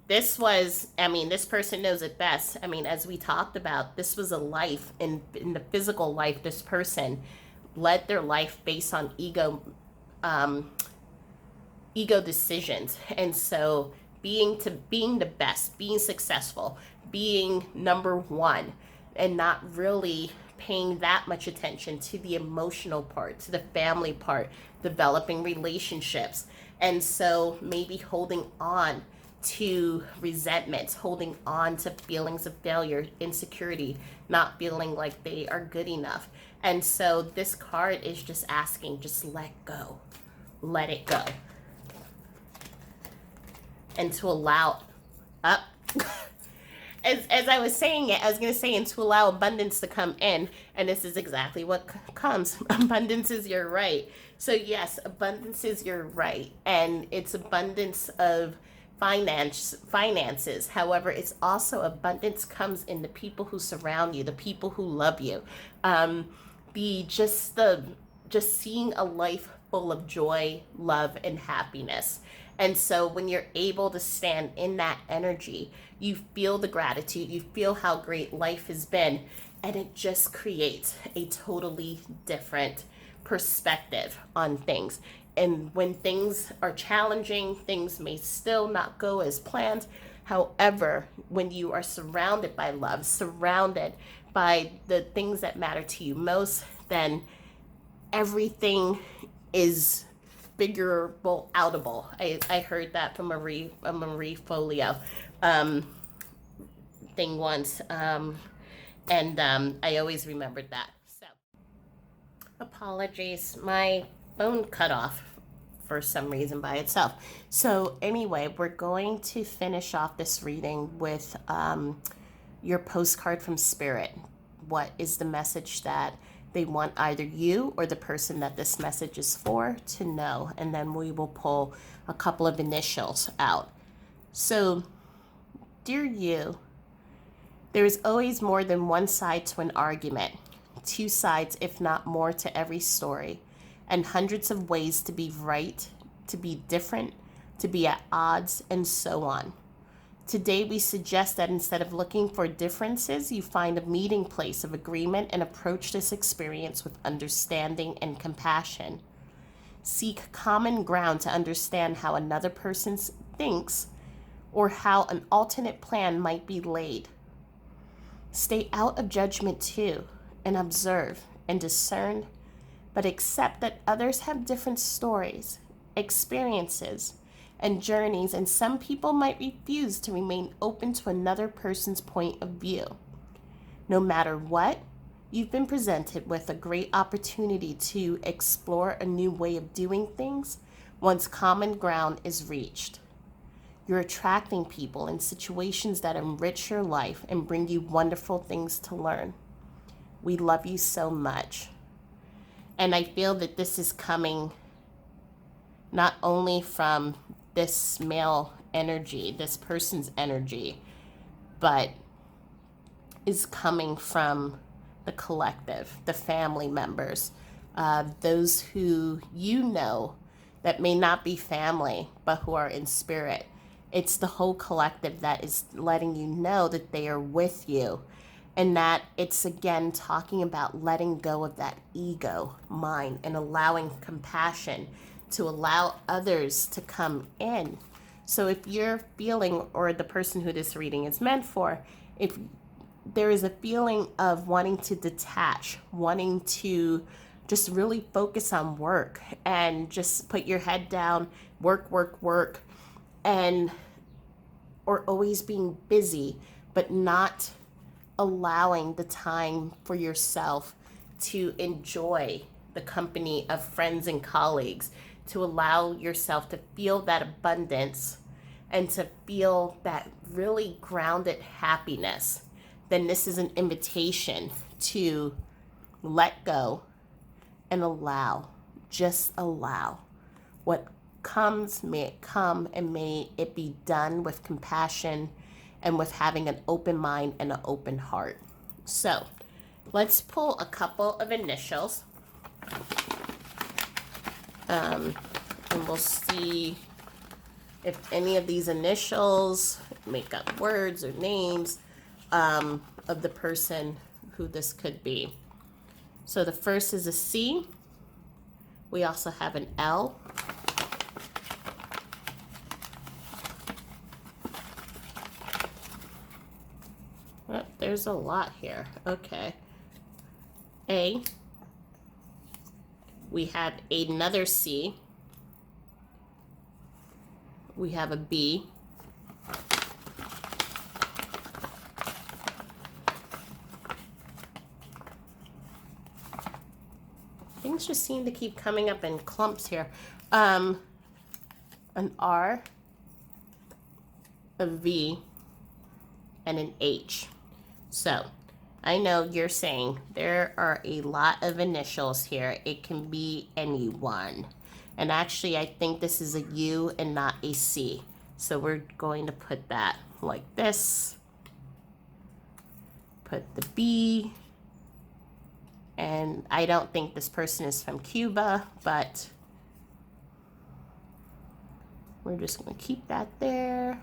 this was, this person knows it best. As we talked about, this was a life in the physical life. This person led their life based on ego decisions. And so being the best, being successful, being number one, and not really paying that much attention to the emotional part, to the family part, developing relationships. And so maybe holding on to resentments, holding on to feelings of failure, insecurity, not feeling like they are good enough. And so this card is just asking, just let go, let it go. And to allow up. As I was saying it, I was going to say, and to allow abundance to come in. And this is exactly what comes. Abundance is your right. So yes, abundance is your right. And it's abundance of finances. However, it's also abundance comes in the people who surround you, the people who love you. Just seeing a life full of joy, love, and happiness. And so when you're able to stand in that energy, you feel the gratitude, you feel how great life has been, and it just creates a totally different perspective on things. And when things are challenging, things may still not go as planned. However, when you are surrounded by love, surrounded by the things that matter to you most, then everything is figurable outable. I heard that from a Marie Folio thing once, and I always remembered that. So, apologies, my phone cut off for some reason by itself. So anyway, we're going to finish off this reading with your postcard from Spirit. What is the message that they want either you or the person that this message is for to know? And then we will pull a couple of initials out. So, dear you, there is always more than one side to an argument, two sides, if not more, to every story, and hundreds of ways to be right, to be different, to be at odds, and so on. Today, we suggest that instead of looking for differences, you find a meeting place of agreement and approach this experience with understanding and compassion. Seek common ground to understand how another person thinks or how an alternate plan might be laid. Stay out of judgment too, and observe and discern, but accept that others have different stories, experiences, and journeys, and some people might refuse to remain open to another person's point of view. No matter what, you've been presented with a great opportunity to explore a new way of doing things once common ground is reached. You're attracting people and situations that enrich your life and bring you wonderful things to learn. We love you so much. And I feel that this is coming not only from this male energy, this person's energy, but is coming from the collective, the family members, those who you know that may not be family, but who are in spirit. It's the whole collective that is letting you know that they are with you, and that it's again talking about letting go of that ego mind and allowing compassion to allow others to come in. So if you're feeling, or the person who this reading is meant for, if there is a feeling of wanting to detach, wanting to just really focus on work and just put your head down, work, and or always being busy, but not allowing the time for yourself to enjoy the company of friends and colleagues, to allow yourself to feel that abundance and to feel that really grounded happiness, then this is an invitation to let go and allow, just allow. What comes, may it come, and may it be done with compassion and with having an open mind and an open heart. So let's pull a couple of initials. And we'll see if any of these initials make up words or names of the person who this could be. So the first is a C. We also have an L. Oh, there's a lot here. Okay. A. We have another C. We have a B. things just seem to keep coming up in clumps here. An R, a V, and an H. So I know you're saying there are a lot of initials here. It can be anyone. And actually, I think this is a U and not a C. So we're going to put that like this. Put the B. And I don't think this person is from Cuba, but we're just going to keep that there.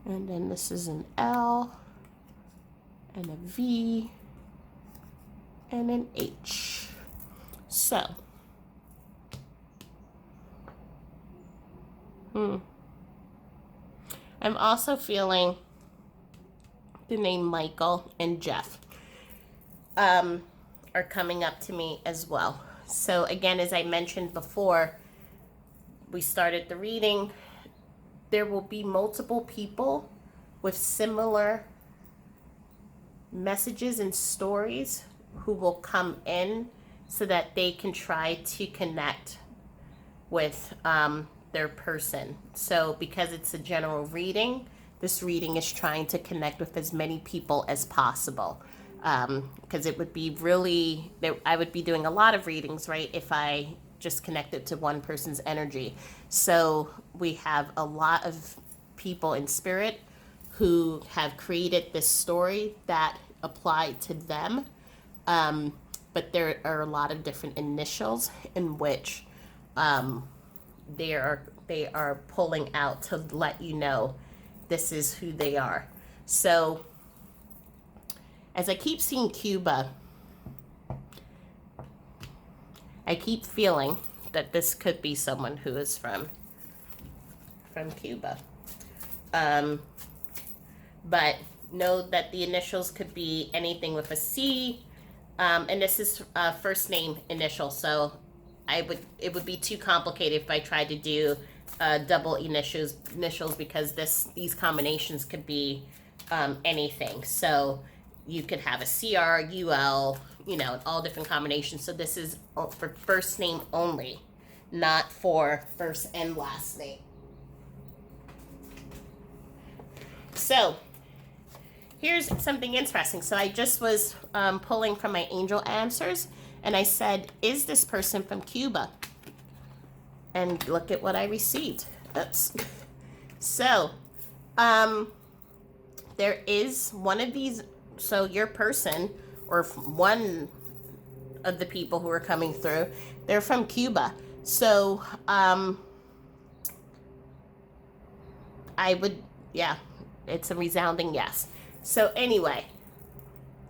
And then this is an L, and a V, and an H. So, I'm also feeling the name Michael and Jeff are coming up to me as well. So again, as I mentioned before, we started the reading. There will be multiple people with similar messages and stories who will come in so that they can try to connect with their person. So because it's a general reading, this reading is trying to connect with as many people as possible. Because it would be really, I would be doing a lot of readings, right, if I just connected to one person's energy. So we have a lot of people in spirit who have created this story that applied to them. But there are a lot of different initials in which they are pulling out to let you know this is who they are. So as I keep seeing Cuba, I keep feeling that this could be someone who is from Cuba. But know that the initials could be anything with a C, and this is first name initial. So it would be too complicated if I tried to do double initials because these combinations could be anything. So you could have a CR, UL, all different combinations. So this is for first name only, not for first and last name. So here's something interesting. So I just was pulling from my angel answers, and I said, is this person from Cuba? And look at what I received. Oops. So there is one of these. So your person, or one of the people who are coming through, they're from Cuba. So I would, yeah, it's a resounding yes. So anyway,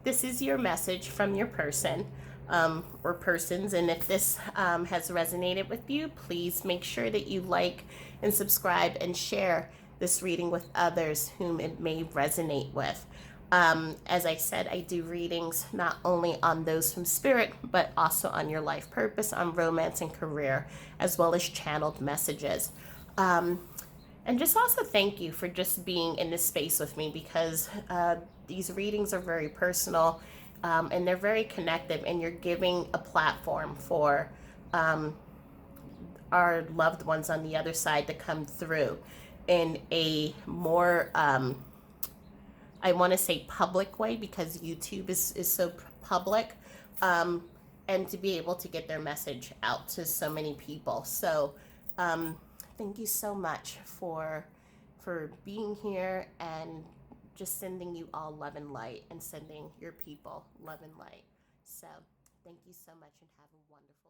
this is your message from your person or persons. And if this has resonated with you, please make sure that you like and subscribe and share this reading with others whom it may resonate with. As I said, I do readings not only on those from spirit, but also on your life purpose, on romance and career, as well as channeled messages. And just also thank you for just being in this space with me, because these readings are very personal and they're very connective, and you're giving a platform for our loved ones on the other side to come through in a more I want to say public way, because YouTube is so public, and to be able to get their message out to so many people. So thank you so much for being here, and just sending you all love and light, and sending your people love and light. So thank you so much, and have a wonderful